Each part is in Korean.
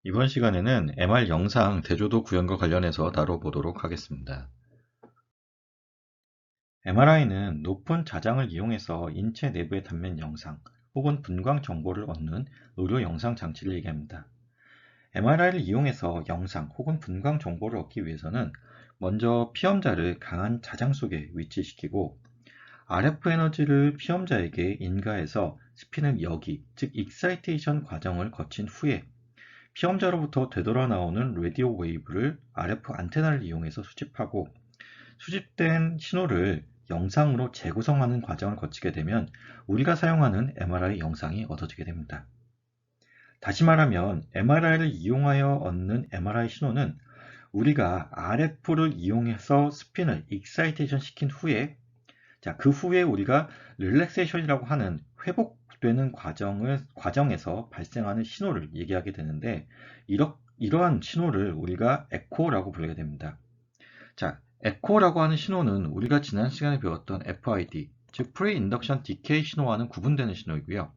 이번 시간에는 MR 영상 대조도 구현과 관련해서 다뤄보도록 하겠습니다. MRI는 높은 자장을 이용해서 인체 내부의 단면 영상 혹은 분광 정보를 얻는 의료 영상 장치를 얘기합니다. MRI를 이용해서 영상 혹은 분광 정보를 얻기 위해서는 먼저 피험자를 강한 자장 속에 위치시키고 RF 에너지를 피험자에게 인가해서 스피는 여기, 즉 익사이테이션 과정을 거친 후에 피험자로부터 되돌아 나오는 라디오 웨이브를 RF 안테나를 이용해서 수집하고 수집된 신호를 영상으로 재구성하는 과정을 거치게 되면 우리가 사용하는 MRI 영상이 얻어지게 됩니다. 다시 말하면 MRI를 이용하여 얻는 MRI 신호는 우리가 RF를 이용해서 스핀을 익사이테이션 시킨 후에 그 후에 우리가 릴렉세이션이라고 하는 회복되는 과정에서 발생하는 신호를 얘기하게 되는데 이러한 신호를 우리가 에코라고 부르게 됩니다. 에코라고 하는 신호는 우리가 지난 시간에 배웠던 FID, 즉 Pre-Induction Decay 신호와는 구분되는 신호이고요.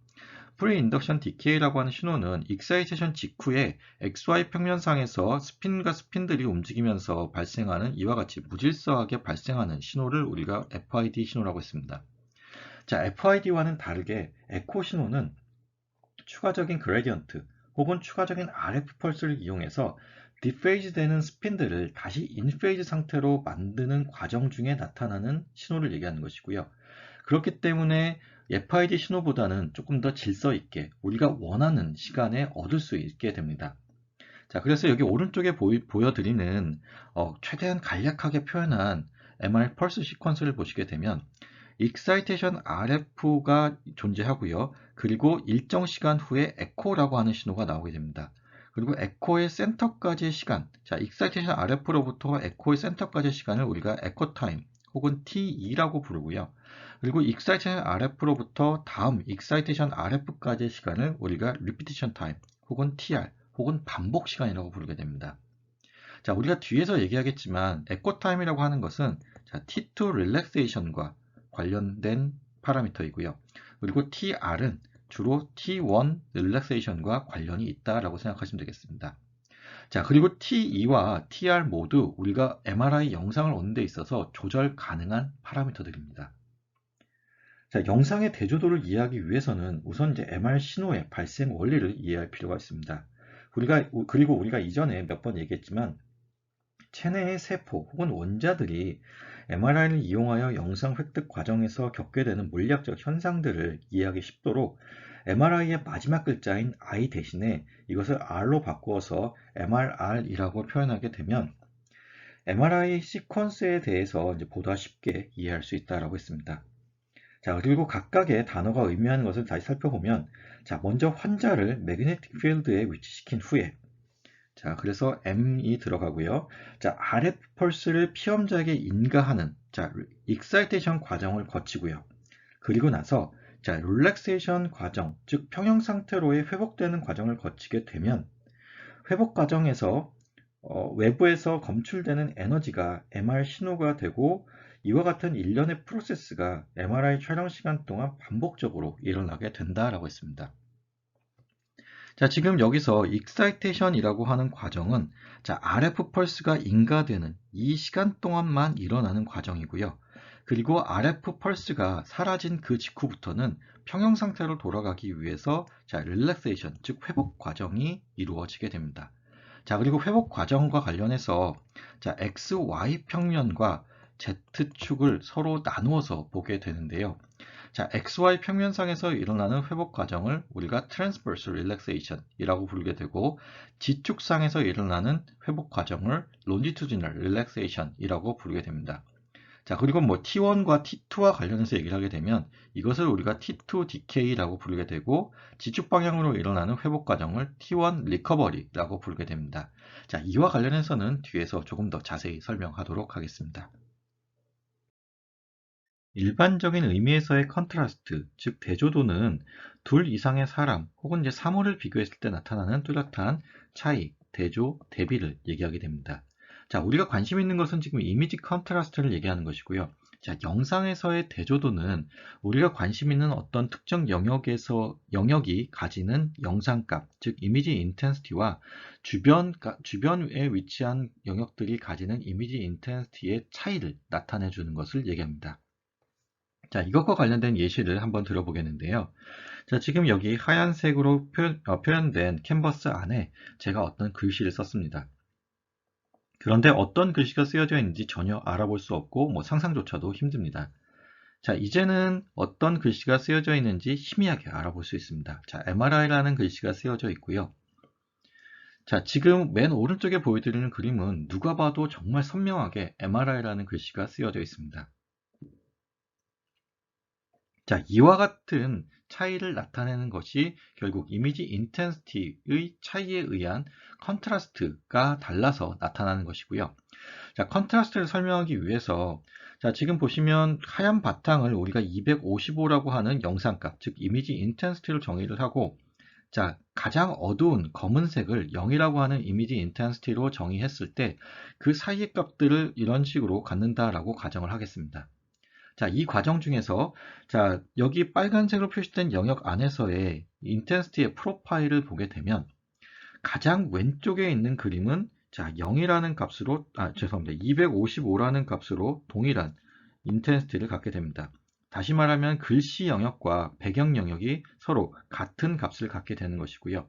Pre-Induction Decay라고 하는 신호는 익사이테이션 직후에 XY 평면상에서 스핀과 스핀들이 움직이면서 발생하는 이와 같이 무질서하게 발생하는 신호를 우리가 FID 신호라고 했습니다. FID와는 다르게 에코 신호는 추가적인 그레디언트 혹은 추가적인 RF 펄스를 이용해서 디페이즈 되는 스핀들을 다시 인페이즈 상태로 만드는 과정 중에 나타나는 신호를 얘기하는 것이고요. 그렇기 때문에 FID 신호보다는 조금 더 질서 있게 우리가 원하는 시간에 얻을 수 있게 됩니다. 그래서 여기 오른쪽에 보여드리는 최대한 간략하게 표현한 MR 펄스 시퀀스를 보시게 되면 익사이테이션 RF가 존재하고요. 그리고 일정 시간 후에 에코라고 하는 신호가 나오게 됩니다. 그리고 에코의 센터까지의 시간, 익사이테이션 RF로부터 에코의 센터까지의 시간을 우리가 에코 타임 혹은 T2라고 부르고요. 그리고 익사이테이션 RF로부터 다음 익사이테이션 RF까지의 시간을 우리가 리피티션 타임 혹은 TR 혹은 반복 시간이라고 부르게 됩니다. 우리가 뒤에서 얘기하겠지만 에코 타임이라고 하는 것은 T2 릴렉세이션과 관련된 파라미터이고요. 그리고 TR은 주로 T1 릴렉세이션과 관련이 있다라고 생각하시면 되겠습니다. 그리고 T2와 TR 모두 우리가 MRI 영상을 얻는 데 있어서 조절 가능한 파라미터들입니다. 영상의 대조도를 이해하기 위해서는 우선 이제 MR 신호의 발생 원리를 이해할 필요가 있습니다. 그리고 우리가 이전에 몇 번 얘기했지만 체내의 세포 혹은 원자들이 MRI를 이용하여 영상 획득 과정에서 겪게 되는 물리학적 현상들을 이해하기 쉽도록 MRI의 마지막 글자인 I 대신에 이것을 R로 바꾸어서 MRR이라고 표현하게 되면 MRI 시퀀스에 대해서 이제 보다 쉽게 이해할 수 있다고 했습니다. 그리고 각각의 단어가 의미하는 것을 다시 살펴보면 먼저 환자를 매그네틱 필드에 위치시킨 후에 그래서 M이 들어가고요. RF 펄스를 피험자에게 인가하는 익사이테이션 과정을 거치고요. 그리고 나서 릴렉세이션 과정, 즉 평형 상태로의 회복되는 과정을 거치게 되면 회복 과정에서 외부에서 검출되는 에너지가 MR 신호가 되고 이와 같은 일련의 프로세스가 MRI 촬영 시간 동안 반복적으로 일어나게 된다라고 했습니다. 지금 여기서 익사이테이션이라고 하는 과정은 RF 펄스가 인가되는 이 시간 동안만 일어나는 과정이고요. 그리고 RF 펄스가 사라진 그 직후부터는 평형 상태로 돌아가기 위해서 릴렉세이션, 즉 회복 과정이 이루어지게 됩니다. 그리고 회복 과정과 관련해서 XY 평면과 Z축을 서로 나누어서 보게 되는데요. XY 평면상에서 일어나는 회복 과정을 우리가 transverse relaxation이라고 부르게 되고 G축상에서 일어나는 회복 과정을 longitudinal relaxation이라고 부르게 됩니다. 그리고 T1과 T2와 관련해서 얘기를 하게 되면 이것을 우리가 T2 decay라고 부르게 되고 G축 방향으로 일어나는 회복 과정을 T1 recovery라고 부르게 됩니다. 이와 관련해서는 뒤에서 조금 더 자세히 설명하도록 하겠습니다. 일반적인 의미에서의 컨트라스트, 즉 대조도는 둘 이상의 사람 혹은 이제 사물을 비교했을 때 나타나는 뚜렷한 차이, 대조, 대비를 얘기하게 됩니다. 우리가 관심 있는 것은 지금 이미지 컨트라스트를 얘기하는 것이고요. 자, 영상에서의 대조도는 우리가 관심 있는 어떤 특정 영역이 가지는 영상값, 즉 이미지 인텐시티와 주변에 위치한 영역들이 가지는 이미지 인텐시티의 차이를 나타내 주는 것을 얘기합니다. 자, 이것과 관련된 예시를 한번 들어보겠는데요. 자, 지금 여기 하얀색으로 표현된 캔버스 안에 제가 어떤 글씨를 썼습니다. 그런데 어떤 글씨가 쓰여져 있는지 전혀 알아볼 수 없고 상상조차도 힘듭니다. 자, 이제는 어떤 글씨가 쓰여져 있는지 희미하게 알아볼 수 있습니다. 자, MRI라는 글씨가 쓰여져 있고요. 자, 지금 맨 오른쪽에 보여드리는 그림은 누가 봐도 정말 선명하게 MRI라는 글씨가 쓰여져 있습니다. 자, 이와 같은 차이를 나타내는 것이 결국 이미지 인텐시티의 차이에 의한 컨트라스트가 달라서 나타나는 것이고요. 자, 컨트라스트를 설명하기 위해서 자, 지금 보시면 하얀 바탕을 우리가 255라고 하는 영상값, 즉 이미지 인텐시티를 정의를 하고 자, 가장 어두운 검은색을 0이라고 하는 이미지 인텐시티로 정의했을 때 그 사이의 값들을 이런 식으로 갖는다라고 가정을 하겠습니다. 자, 이 과정 중에서 자, 여기 빨간색으로 표시된 영역 안에서의 인텐시티의 프로파일을 보게 되면 가장 왼쪽에 있는 그림은 자, 0이라는 값으로 죄송합니다. 255라는 값으로 동일한 인텐시티를 갖게 됩니다. 다시 말하면 글씨 영역과 배경 영역이 서로 같은 값을 갖게 되는 것이고요.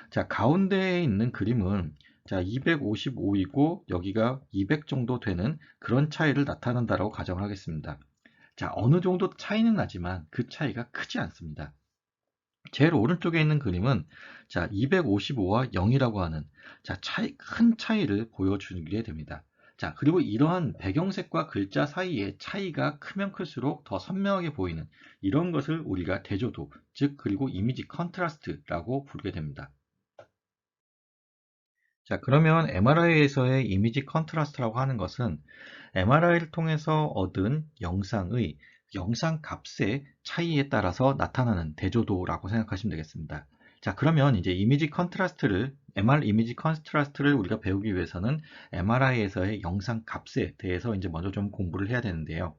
자, 가운데에 있는 그림은 자, 255이고 여기가 200 정도 되는 그런 차이를 나타낸다라고 가정을 하겠습니다. 자, 어느 정도 차이는 나지만 그 차이가 크지 않습니다. 제일 오른쪽에 있는 그림은 자, 255와 0이라고 하는 자, 큰 차이를 보여주게 됩니다. 자, 그리고 이러한 배경색과 글자 사이의 차이가 크면 클수록 더 선명하게 보이는 이런 것을 우리가 대조도, 즉 그리고 이미지 컨트라스트라고 부르게 됩니다. 자, 그러면 MRI에서의 이미지 컨트라스트라고 하는 것은 MRI를 통해서 얻은 영상의 영상 값의 차이에 따라서 나타나는 대조도라고 생각하시면 되겠습니다. 자, 그러면 이제 MR 이미지 컨트라스트를 우리가 배우기 위해서는 MRI에서의 영상 값에 대해서 이제 먼저 좀 공부를 해야 되는데요.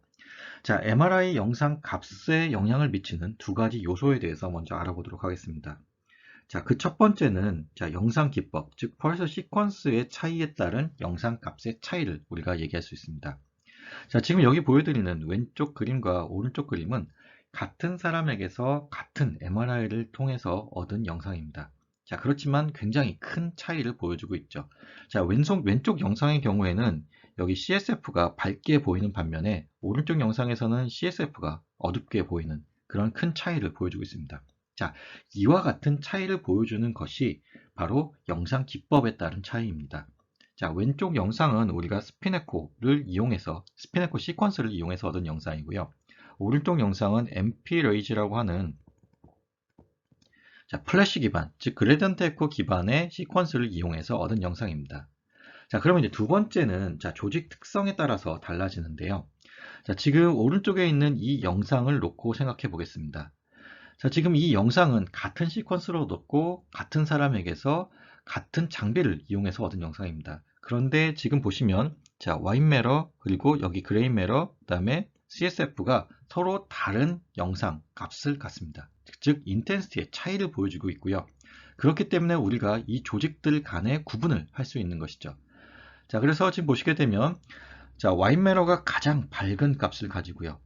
자, MRI 영상 값에 영향을 미치는 두 가지 요소에 대해서 먼저 알아보도록 하겠습니다. 자, 그 첫 번째는 자, 영상 기법, 즉 펄스 시퀀스의 차이에 따른 영상 값의 차이를 우리가 얘기할 수 있습니다. 자, 지금 여기 보여드리는 왼쪽 그림과 오른쪽 그림은 같은 사람에게서 같은 MRI를 통해서 얻은 영상입니다. 자, 그렇지만 굉장히 큰 차이를 보여주고 있죠. 자, 왼쪽 영상의 경우에는 여기 CSF가 밝게 보이는 반면에 오른쪽 영상에서는 CSF가 어둡게 보이는 그런 큰 차이를 보여주고 있습니다. 자, 이와 같은 차이를 보여주는 것이 바로 영상 기법에 따른 차이입니다. 자, 왼쪽 영상은 우리가 스피네코 시퀀스를 이용해서 얻은 영상이고요. 오른쪽 영상은 MP레이즈라고 하는 자, 플래시 기반, 즉 그레디언트 에코 기반의 시퀀스를 이용해서 얻은 영상입니다. 자, 그러면 이제 두 번째는 자, 조직 특성에 따라서 달라지는데요. 자, 지금 오른쪽에 있는 이 영상을 놓고 생각해 보겠습니다. 자, 지금 이 영상은 같은 시퀀스로 얻었고 같은 사람에게서 같은 장비를 이용해서 얻은 영상입니다. 그런데 지금 보시면 자, 화이트 매러 그리고 여기 그레이 매러 그다음에 CSF가 서로 다른 영상 값을 갖습니다. 즉 인텐시티의 차이를 보여주고 있고요. 그렇기 때문에 우리가 이 조직들 간의 구분을 할 수 있는 것이죠. 자, 그래서 지금 보시게 되면 자, 화이트 매러가 가장 밝은 값을 가지고요.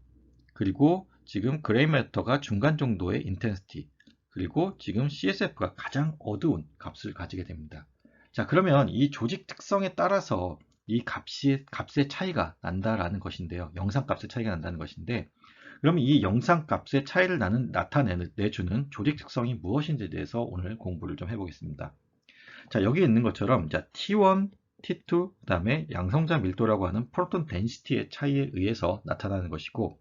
그리고 지금 그레이 매터가 중간 정도의 인텐시티, 그리고 지금 CSF가 가장 어두운 값을 가지게 됩니다. 자, 그러면 이 조직 특성에 따라서 이 값의 차이가 난다라는 것인데요. 영상 값의 차이가 난다는 것인데, 그럼 이 영상 값의 차이를 내주는 조직 특성이 무엇인지에 대해서 오늘 공부를 좀 해보겠습니다. 자, 여기 있는 것처럼 자, T1, T2, 그 다음에 양성자 밀도라고 하는 프로톤 덴시티의 차이에 의해서 나타나는 것이고,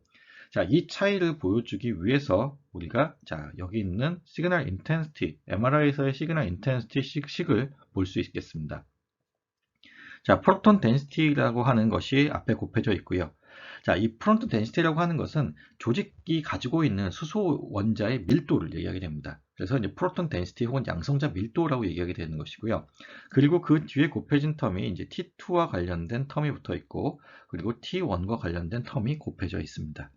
자, 이 차이를 보여주기 위해서 우리가 자, 여기 있는 시그널 인텐시티, MRI에서의 시그널 인텐시티 식을 볼 수 있겠습니다. 자, 프로톤 덴시티라고 하는 것이 앞에 곱해져 있고요. 자, 이 프로톤 덴시티라고 하는 것은 조직이 가지고 있는 수소 원자의 밀도를 얘기하게 됩니다. 그래서 이제 프로톤 덴시티 혹은 양성자 밀도라고 얘기하게 되는 것이고요. 그리고 그 뒤에 곱해진 텀이 이제 T2와 관련된 텀이 붙어 있고, 그리고 T1과 관련된 텀이 곱해져 있습니다.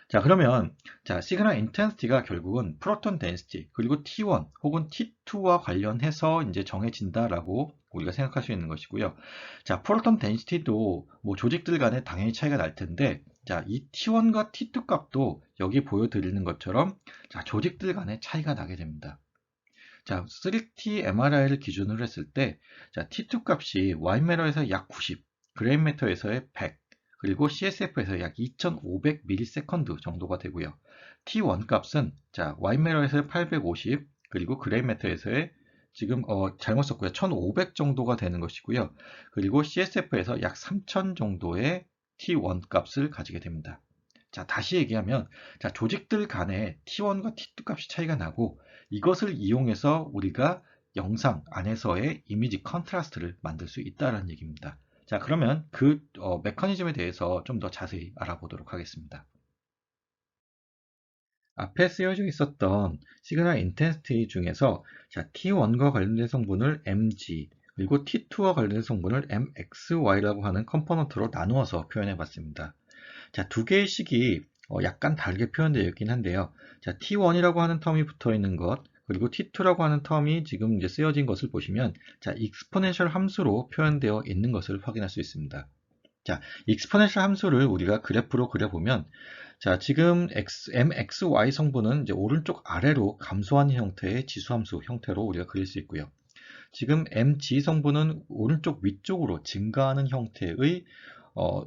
자, 그러면 자, 시그널 인텐시티가 결국은 프로톤 덴시티 그리고 T1 혹은 T2와 관련해서 이제 정해진다라고 우리가 생각할 수 있는 것이고요. 자, 프로톤 덴시티도 뭐 조직들 간에 당연히 차이가 날 텐데, 자, 이 T1과 T2 값도 여기 보여드리는 것처럼 자, 조직들 간에 차이가 나게 됩니다. 자, 3T MRI를 기준으로 했을 때, 자, T2 값이 Y매러에서 약 90, 그레인매터에서의 100, 그리고 CSF에서 약 2500ms 정도가 되고요. T1 값은 자, Y매러에서 850, 그리고 그레인매터에서의 지금 잘못 썼고요. 1500 정도가 되는 것이고요. 그리고 CSF에서 약 3000 정도의 T1 값을 가지게 됩니다. 자, 다시 얘기하면 자, 조직들 간에 T1과 T2 값이 차이가 나고, 이것을 이용해서 우리가 영상 안에서의 이미지 컨트라스트를 만들 수 있다는 얘기입니다. 자, 그러면 그 메커니즘에 대해서 좀 더 자세히 알아보도록 하겠습니다. 앞에 쓰여져 있었던 시그널 인텐시티 중에서 자, T1과 관련된 성분을 mg, 그리고 T2와 관련된 성분을 mxy라고 하는 컴포넌트로 나누어서 표현해 봤습니다. 자, 두 개의 식이 약간 다르게 표현되어 있긴 한데요. 자, T1이라고 하는 텀이 붙어 있는 것, 그리고 T2라고 하는 텀이 지금 이제 쓰여진 것을 보시면, 자, 익스포넨셜 함수로 표현되어 있는 것을 확인할 수 있습니다. 자, 익스포넨셜 함수를 우리가 그래프로 그려보면, 자, 지금 mxy 성분은 이제 오른쪽 아래로 감소하는 형태의 지수함수 형태로 우리가 그릴 수 있고요. 지금 mg 성분은 오른쪽 위쪽으로 증가하는 형태의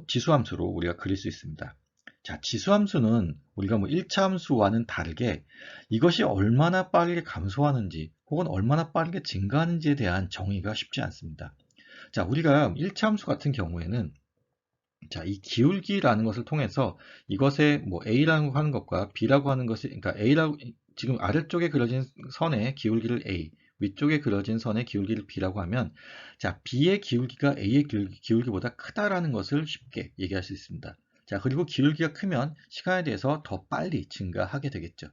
지수함수로 우리가 그릴 수 있습니다. 자, 지수함수는 우리가 뭐 1차 함수와는 다르게 이것이 얼마나 빠르게 감소하는지 혹은 얼마나 빠르게 증가하는지에 대한 정의가 쉽지 않습니다. 자, 우리가 1차 함수 같은 경우에는 자, 이 기울기라는 것을 통해서 이것의 뭐 A라고 하는 것과 B라고 하는 것이, 그러니까 A라고, 지금 아래쪽에 그려진 선의 기울기를 A, 위쪽에 그려진 선의 기울기를 B라고 하면, 자, B의 기울기가 A의 기울기보다 크다라는 것을 쉽게 얘기할 수 있습니다. 자, 그리고 기울기가 크면 시간에 대해서 더 빨리 증가하게 되겠죠.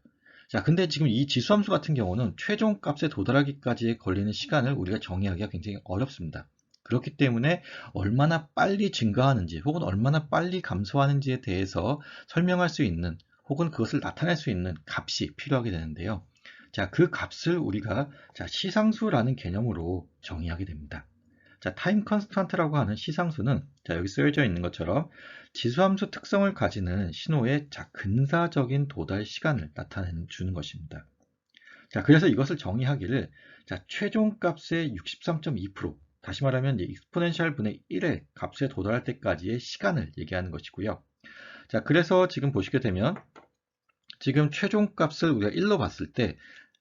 자, 근데 지금 이 지수함수 같은 경우는 최종 값에 도달하기까지 걸리는 시간을 우리가 정의하기가 굉장히 어렵습니다. 그렇기 때문에 얼마나 빨리 증가하는지 혹은 얼마나 빨리 감소하는지에 대해서 설명할 수 있는 혹은 그것을 나타낼 수 있는 값이 필요하게 되는데요. 자, 그 값을 우리가 자, 시상수라는 개념으로 정의하게 됩니다. 자, 타임 컨스턴트라고 하는 시상수는 자, 여기 쓰여져 있는 것처럼 지수함수 특성을 가지는 신호의 자, 근사적인 도달 시간을 나타내 주는 것입니다. 자, 그래서 이것을 정의하기를 자, 최종 값의 63.2%, 다시 말하면 익스포넨셜 분의 1의 값에 도달할 때까지의 시간을 얘기하는 것이고요. 자, 그래서 지금 보시게 되면 지금 최종 값을 우리가 1로 봤을 때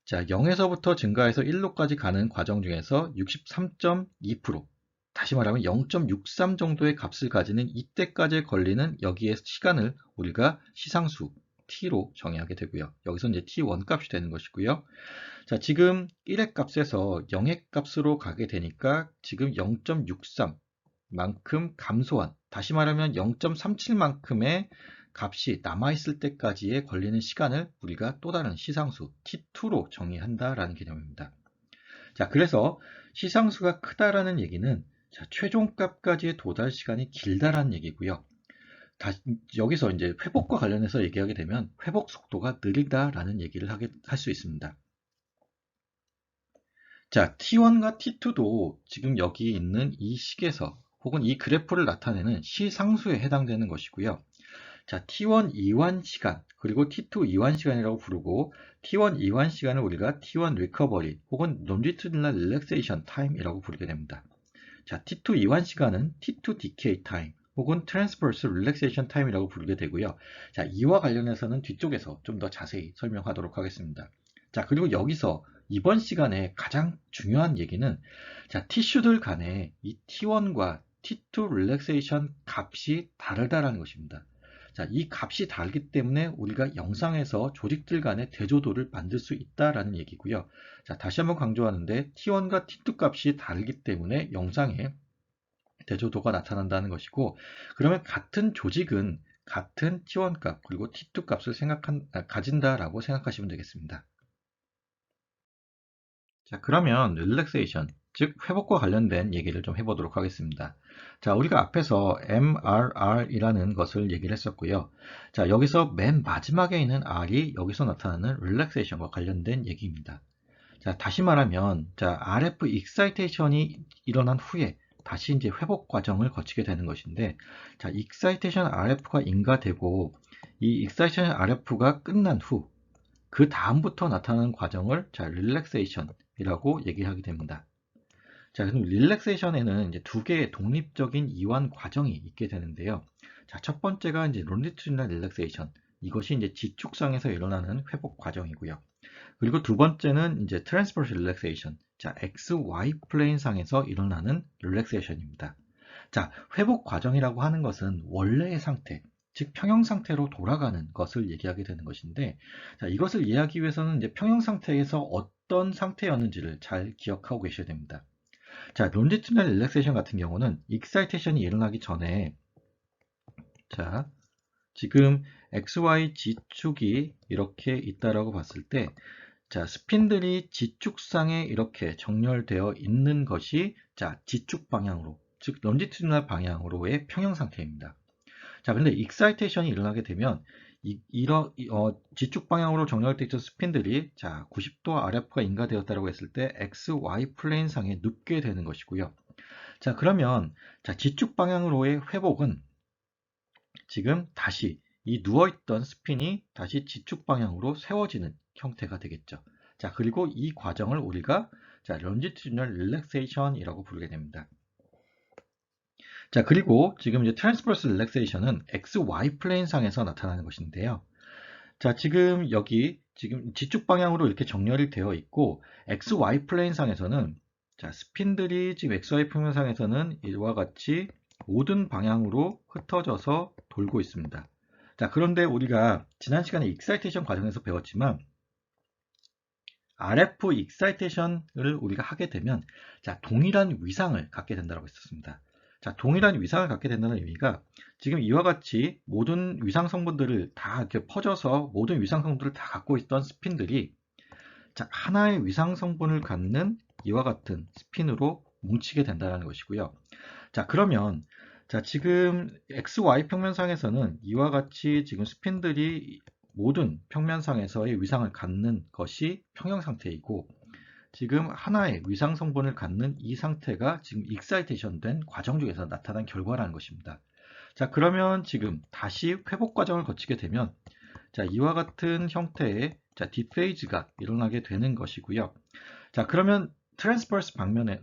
자, 0에서부터 증가해서 1로까지 가는 과정 중에서 63.2%, 다시 말하면 0.63 정도의 값을 가지는 이때까지 걸리는 여기에 시간을 우리가 시상수 t로 정의하게 되고요. 여기서 이제 t1 값이 되는 것이고요. 자, 지금 1의 값에서 0의 값으로 가게 되니까 지금 0.63 만큼 감소한, 다시 말하면 0.37만큼의 값이 남아있을 때까지의 걸리는 시간을 우리가 또 다른 시상수 t2로 정의한다라는 개념입니다. 자, 그래서 시상수가 크다라는 얘기는 자, 최종값까지의 도달 시간이 길다라는 얘기고요. 여기서 이제 회복과 관련해서 얘기하게 되면 회복 속도가 느리다라는 얘기를 할 수 있습니다. 자, T1과 T2도 지금 여기 있는 이 식에서 혹은 이 그래프를 나타내는 시상수에 해당되는 것이고요. 자, T1 이완 시간, 그리고 T2 이완 시간이라고 부르고, T1 이완 시간을 우리가 T1 리커버리 혹은 longitudinal relaxation time이라고 부르게 됩니다. 자, T2 이완 시간은 T2 decay time 혹은 transverse relaxation time이라고 부르게 되고요. 자, 이와 관련해서는 뒤쪽에서 좀 더 자세히 설명하도록 하겠습니다. 자, 그리고 여기서 이번 시간에 가장 중요한 얘기는 자, 티슈들 간에 이 T1과 T2 relaxation 값이 다르다라는 것입니다. 자, 이 값이 다르기 때문에 우리가 영상에서 조직들 간의 대조도를 만들 수 있다라는 얘기고요. 자, 다시 한번 강조하는데 T1과 T2 값이 다르기 때문에 영상에 대조도가 나타난다는 것이고, 그러면 같은 조직은 같은 T1 값 그리고 T2 값을 가진다라고 생각하시면 되겠습니다. 자, 그러면 릴렉세이션, 즉 회복과 관련된 얘기를 좀 해보도록 하겠습니다. 자, 우리가 앞에서 MRR이라는 것을 얘기를 했었고요. 자, 여기서 맨 마지막에 있는 R이 여기서 나타나는 릴렉세이션과 관련된 얘기입니다. 자, 다시 말하면, 자, RF 익사이테이션이 일어난 후에 다시 이제 회복 과정을 거치게 되는 것인데, 자, 익사이테이션 RF가 인가되고, 이 익사이테이션 RF가 끝난 후, 그 다음부터 나타나는 과정을 자, 릴렉세이션이라고 얘기하게 됩니다. 자, 그럼 릴렉세이션에는 이제 두 개의 독립적인 이완 과정이 있게 되는데요. 자, 첫 번째가 이제 론지튜디널 릴렉세이션. 이것이 이제 지축상에서 일어나는 회복 과정이고요. 그리고 두 번째는 이제 트랜스버스 릴렉세이션. 자, XY 플레인상에서 일어나는 릴렉세이션입니다. 자, 회복 과정이라고 하는 것은 원래의 상태, 즉 평형 상태로 돌아가는 것을 얘기하게 되는 것인데, 자, 이것을 이해하기 위해서는 이제 평형 상태에서 어떤 상태였는지를 잘 기억하고 계셔야 됩니다. 자, 론지튜디널 릴렉세이션 같은 경우는 익사이테이션이 일어나기 전에, 자, 지금 XY 지축이 이렇게 있다라고 봤을 때, 자, 스핀들이 지축상에 이렇게 정렬되어 있는 것이 자, 지축 방향으로, 즉 론지튜디널 방향으로의 평형 상태입니다. 자, 근데 익사이테이션이 일어나게 되면 지축 방향으로 정렬되어 있던 스핀들이 자, 90도 RF가 인가되었다고 했을 때 XY 플레인상에 눕게 되는 것이고요. 자, 그러면 자, 지축 방향으로의 회복은 지금 다시 이 누워있던 스핀이 다시 지축 방향으로 세워지는 형태가 되겠죠. 자, 그리고 이 과정을 우리가 자, 런지튜디널 릴렉세이션이라고 부르게 됩니다. 자, 그리고 지금 이제 트랜스버스 릴렉세이션은 XY 플레인상에서 나타나는 것인데요. 자, 지금 여기 지금 지축 방향으로 이렇게 정렬이 되어 있고 XY 플레인상에서는 자, 스핀들이 지금 XY 평면상에서는 이와 같이 모든 방향으로 흩어져서 돌고 있습니다. 자, 그런데 우리가 지난 시간에 익사이테이션 과정에서 배웠지만 RF 익사이테이션을 우리가 하게 되면 자, 동일한 위상을 갖게 된다고 했었습니다. 자, 동일한 위상을 갖게 된다는 의미가 지금 이와 같이 모든 위상 성분들을 다 이렇게 퍼져서 모든 위상 성분들을 다 갖고 있던 스핀들이 자, 하나의 위상 성분을 갖는 이와 같은 스핀으로 뭉치게 된다는 것이고요. 자, 그러면 자, 지금 XY 평면상에서는 이와 같이 지금 스핀들이 모든 평면상에서의 위상을 갖는 것이 평형 상태이고 지금 하나의 위상 성분을 갖는 이 상태가 지금 익사이테이션 된 과정 중에서 나타난 결과라는 것입니다. 자, 그러면 지금 다시 회복 과정을 거치게 되면 자, 이와 같은 형태의 자, 디페이즈가 일어나게 되는 것이고요. 자, 그러면 트랜스버스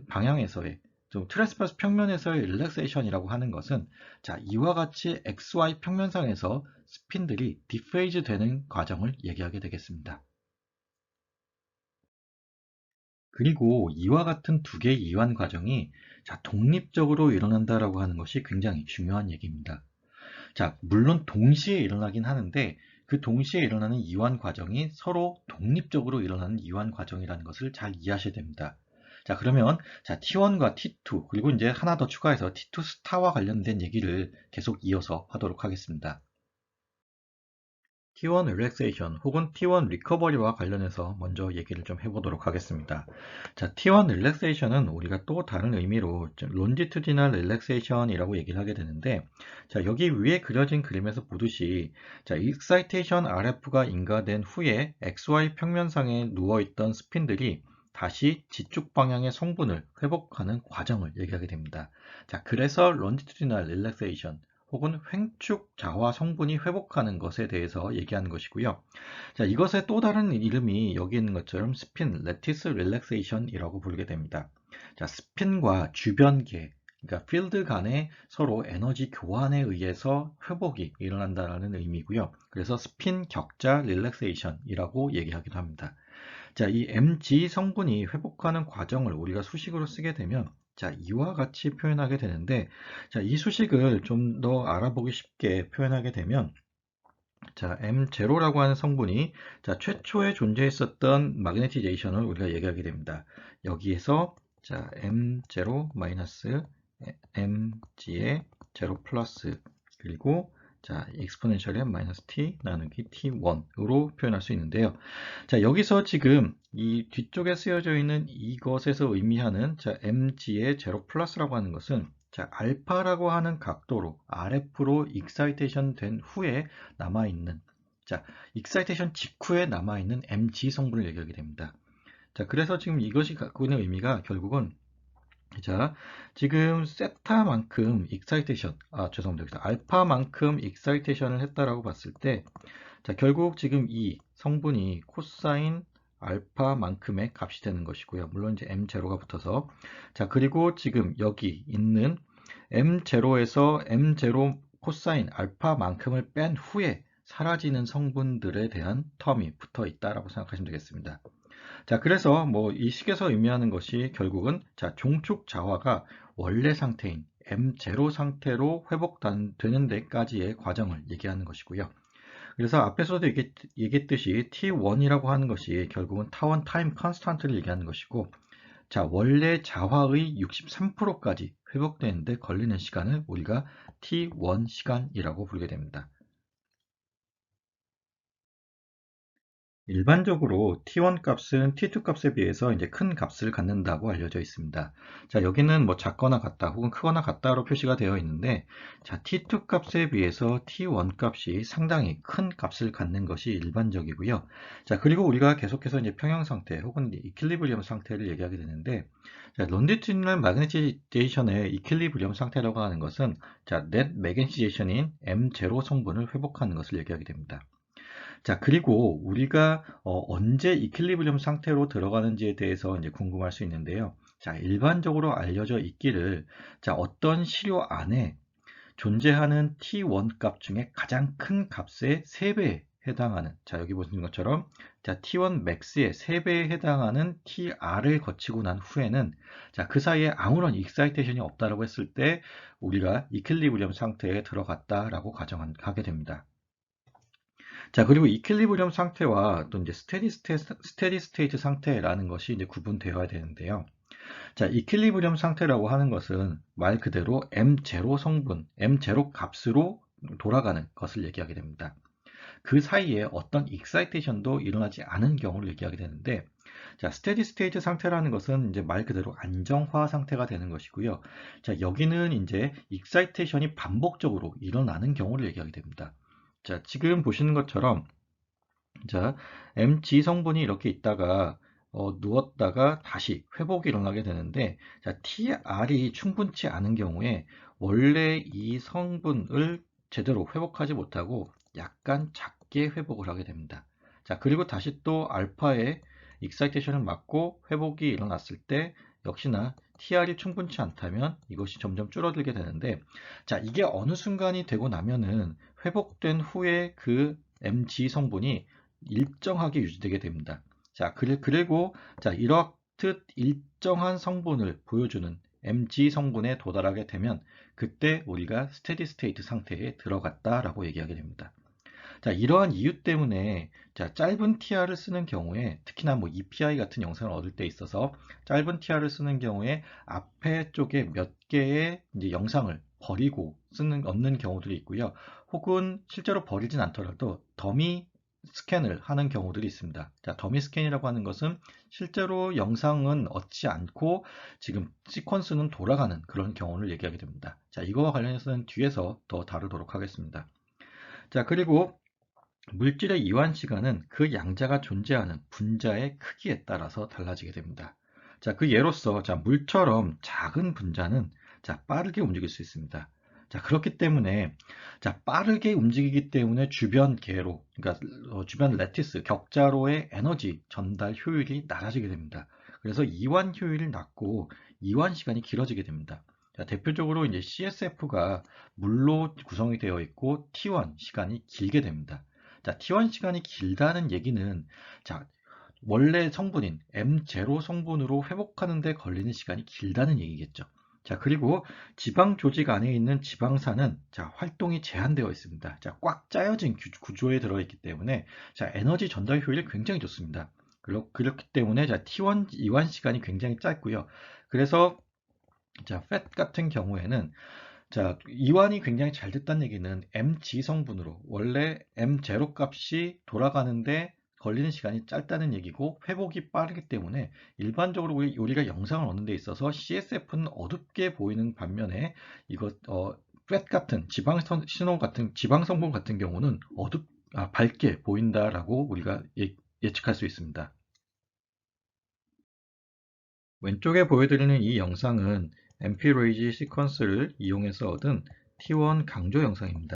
방향에서의 트랜스버스 평면에서의 릴렉세이션이라고 하는 것은 자, 이와 같이 XY 평면상에서 스핀들이 디페이즈 되는 과정을 얘기하게 되겠습니다. 그리고 이와 같은 두 개의 이완 과정이 자, 독립적으로 일어난다라고 하는 것이 굉장히 중요한 얘기입니다. 자, 물론 동시에 일어나긴 하는데 그 동시에 일어나는 이완 과정이 서로 독립적으로 일어나는 이완 과정이라는 것을 잘 이해하셔야 됩니다. 자, 그러면 자, T1과 T2 그리고 이제 하나 더 추가해서 T2 스타와 관련된 얘기를 계속 이어서 하도록 하겠습니다. T1 릴렉세이션 혹은 T1 리커버리와 관련해서 먼저 얘기를 좀 해보도록 하겠습니다. 자, T1 릴렉세이션은 우리가 또 다른 의미로 론지투디널 릴렉세이션이라고 얘기를 하게 되는데, 자, 여기 위에 그려진 그림에서 보듯이 자, 익사이테이션 RF가 인가된 후에 XY 평면상에 누워있던 스핀들이 다시 지축 방향의 성분을 회복하는 과정을 얘기하게 됩니다. 자, 그래서 론지투디널 릴렉세이션 혹은 횡축 자화 성분이 회복하는 것에 대해서 얘기하는 것이고요. 자, 이것의 또 다른 이름이 여기 있는 것처럼 스핀 레티스 릴렉세이션이라고 부르게 됩니다. 자, 스핀과 주변계, 그러니까 필드 간의 서로 에너지 교환에 의해서 회복이 일어난다는 의미고요. 그래서 스핀 격자 릴렉세이션이라고 얘기하기도 합니다. 자, 이 MG 성분이 회복하는 과정을 우리가 수식으로 쓰게 되면 자, 이와 같이 표현하게 되는데 자, 이 수식을 좀 더 알아보기 쉽게 표현하게 되면 자, M0라고 하는 성분이 자, 최초에 존재했었던 마그네티제이션을 우리가 얘기하게 됩니다. 여기에서 자, M0 마이너스 MG의 0 플러스 그리고 자, exponential의 마이너스 t 나누기 t1으로 표현할 수 있는데요. 자, 여기서 지금 이 뒤쪽에 쓰여져 있는 이것에서 의미하는 자, mg의 제로 플러스라고 하는 것은 자, 알파라고 하는 각도로 RF로 익사이테이션 된 후에 남아있는 자, 익사이테이션 직후에 남아있는 mg 성분을 얘기하게 됩니다. 자, 그래서 지금 이것이 갖고 있는 의미가 결국은 자, 지금 세타만큼 익사이테이션, 죄송합니다. 여기서 알파만큼 익사이테이션을 했다라고 봤을 때, 자, 결국 지금 이 성분이 코사인 알파만큼의 값이 되는 것이고요. 물론 이제 m0가 붙어서. 자, 그리고 지금 여기 있는 m0에서 m0 코사인 알파만큼을 뺀 후에 사라지는 성분들에 대한 텀이 붙어 있다라고 생각하시면 되겠습니다. 자, 그래서 뭐 이 식에서 의미하는 것이 결국은 자, 종축 자화가 원래 상태인 M0 상태로 회복되는 데까지의 과정을 얘기하는 것이고요. 그래서 앞에서도 얘기했듯이 T1이라고 하는 것이 결국은 타원 타임 컨스탄트를 얘기하는 것이고, 자, 원래 자화의 63%까지 회복되는데 걸리는 시간을 우리가 T1 시간이라고 부르게 됩니다. 일반적으로 T1 값은 T2 값에 비해서 이제 큰 값을 갖는다고 알려져 있습니다. 자, 여기는 뭐 작거나 같다 혹은 크거나 같다로 표시가 되어 있는데, 자, T2 값에 비해서 T1 값이 상당히 큰 값을 갖는 것이 일반적이고요. 자, 그리고 우리가 계속해서 이제 평형 상태 혹은 이퀄리브리엄 상태를 얘기하게 되는데, 자, 론디튜디널 마그네티제이션의 이퀄리브리엄 상태라고 하는 것은 자, 넷 매그네티제이션인 M0 성분을 회복하는 것을 얘기하게 됩니다. 자, 그리고 우리가 언제 이퀄리브리엄 상태로 들어가는지에 대해서 이제 궁금할 수 있는데요. 자, 일반적으로 알려져 있기를 자, 어떤 시료 안에 존재하는 T1 값 중에 가장 큰 값의 3배에 해당하는 자, 여기 보시는 것처럼 자, T1 max의 3배에 해당하는 TR을 거치고 난 후에는 자, 그 사이에 아무런 익사이테이션이 없다라고 했을 때 우리가 이퀄리브리엄 상태에 들어갔다라고 가정하게 됩니다. 자, 그리고 이퀄리브리엄 상태와 또 이제 스테디 스테이트 상태라는 것이 이제 구분되어야 되는데요. 자, 이퀄리브리엄 상태라고 하는 것은 말 그대로 M0 성분, M0 값으로 돌아가는 것을 얘기하게 됩니다. 그 사이에 어떤 익사이테이션도 일어나지 않은 경우를 얘기하게 되는데, 자, 스테디 스테이트 상태라는 것은 이제 말 그대로 안정화 상태가 되는 것이고요. 자, 여기는 이제 익사이테이션이 반복적으로 일어나는 경우를 얘기하게 됩니다. 자, 지금 보시는 것처럼 자, MG 성분이 이렇게 있다가 누웠다가 다시 회복이 일어나게 되는데, 자, TR이 충분치 않은 경우에 원래 이 성분을 제대로 회복하지 못하고 약간 작게 회복을 하게 됩니다. 자, 그리고 다시 또 알파의 익사이테이션을 맞고 회복이 일어났을 때 역시나 TR이 충분치 않다면 이것이 점점 줄어들게 되는데, 자, 이게 어느 순간이 되고 나면은 회복된 후에 그 MG 성분이 일정하게 유지되게 됩니다. 자, 그리고 자, 이렇듯 일정한 성분을 보여주는 MG 성분에 도달하게 되면 그때 우리가 스테디 스테이트 상태에 들어갔다라고 얘기하게 됩니다. 자, 이러한 이유 때문에 자, 짧은 TR을 쓰는 경우에 특히나 뭐 EPI 같은 영상을 얻을 때 있어서 짧은 TR을 쓰는 경우에 앞에 쪽에 몇 개의 이제 영상을 버리고 얻는 경우들이 있고요. 혹은 실제로 버리진 않더라도 더미 스캔을 하는 경우들이 있습니다. 자, 더미 스캔이라고 하는 것은 실제로 영상은 얻지 않고 지금 시퀀스는 돌아가는 그런 경우를 얘기하게 됩니다. 자, 이거와 관련해서는 뒤에서 더 다루도록 하겠습니다. 자, 그리고 물질의 이완 시간은 그 양자가 존재하는 분자의 크기에 따라서 달라지게 됩니다. 자, 그 예로서 자, 물처럼 작은 분자는 자, 빠르게 움직일 수 있습니다. 자, 그렇기 때문에 자, 빠르게 움직이기 때문에 주변 궤로, 그러니까 주변 레티스 격자로의 에너지 전달 효율이 낮아지게 됩니다. 그래서 이완 효율이 낮고 이완 시간이 길어지게 됩니다. 자, 대표적으로 이제 CSF가 물로 구성이 되어 있고 T1 시간이 길게 됩니다. 자, T1 시간이 길다는 얘기는 자, 원래 성분인 M0 성분으로 회복하는 데 걸리는 시간이 길다는 얘기겠죠. 자, 그리고 지방 조직 안에 있는 지방산은 자, 활동이 제한되어 있습니다. 자, 꽉 짜여진 구조에 들어있기 때문에 자, 에너지 전달 효율이 굉장히 좋습니다. 그렇기 때문에 자, T1 이완 시간이 굉장히 짧고요. 그래서 자, 팻 같은 경우에는 자, 이완이 굉장히 잘 됐다는 얘기는 mg 성분으로 원래 m0 값이 돌아가는데 걸리는 시간이 짧다는 얘기고 회복이 빠르기 때문에 일반적으로 우리가 영상을 얻는 데 있어서 CSF는 어둡게 보이는 반면에 이것 팻 같은 신호 같은 지방 성분 같은 경우는 밝게 보인다라고 우리가 예측할 수 있습니다. 왼쪽에 보여드리는 이 영상은 MP로이지 시퀀스를 이용해서 얻은 T1 강조 영상입니다.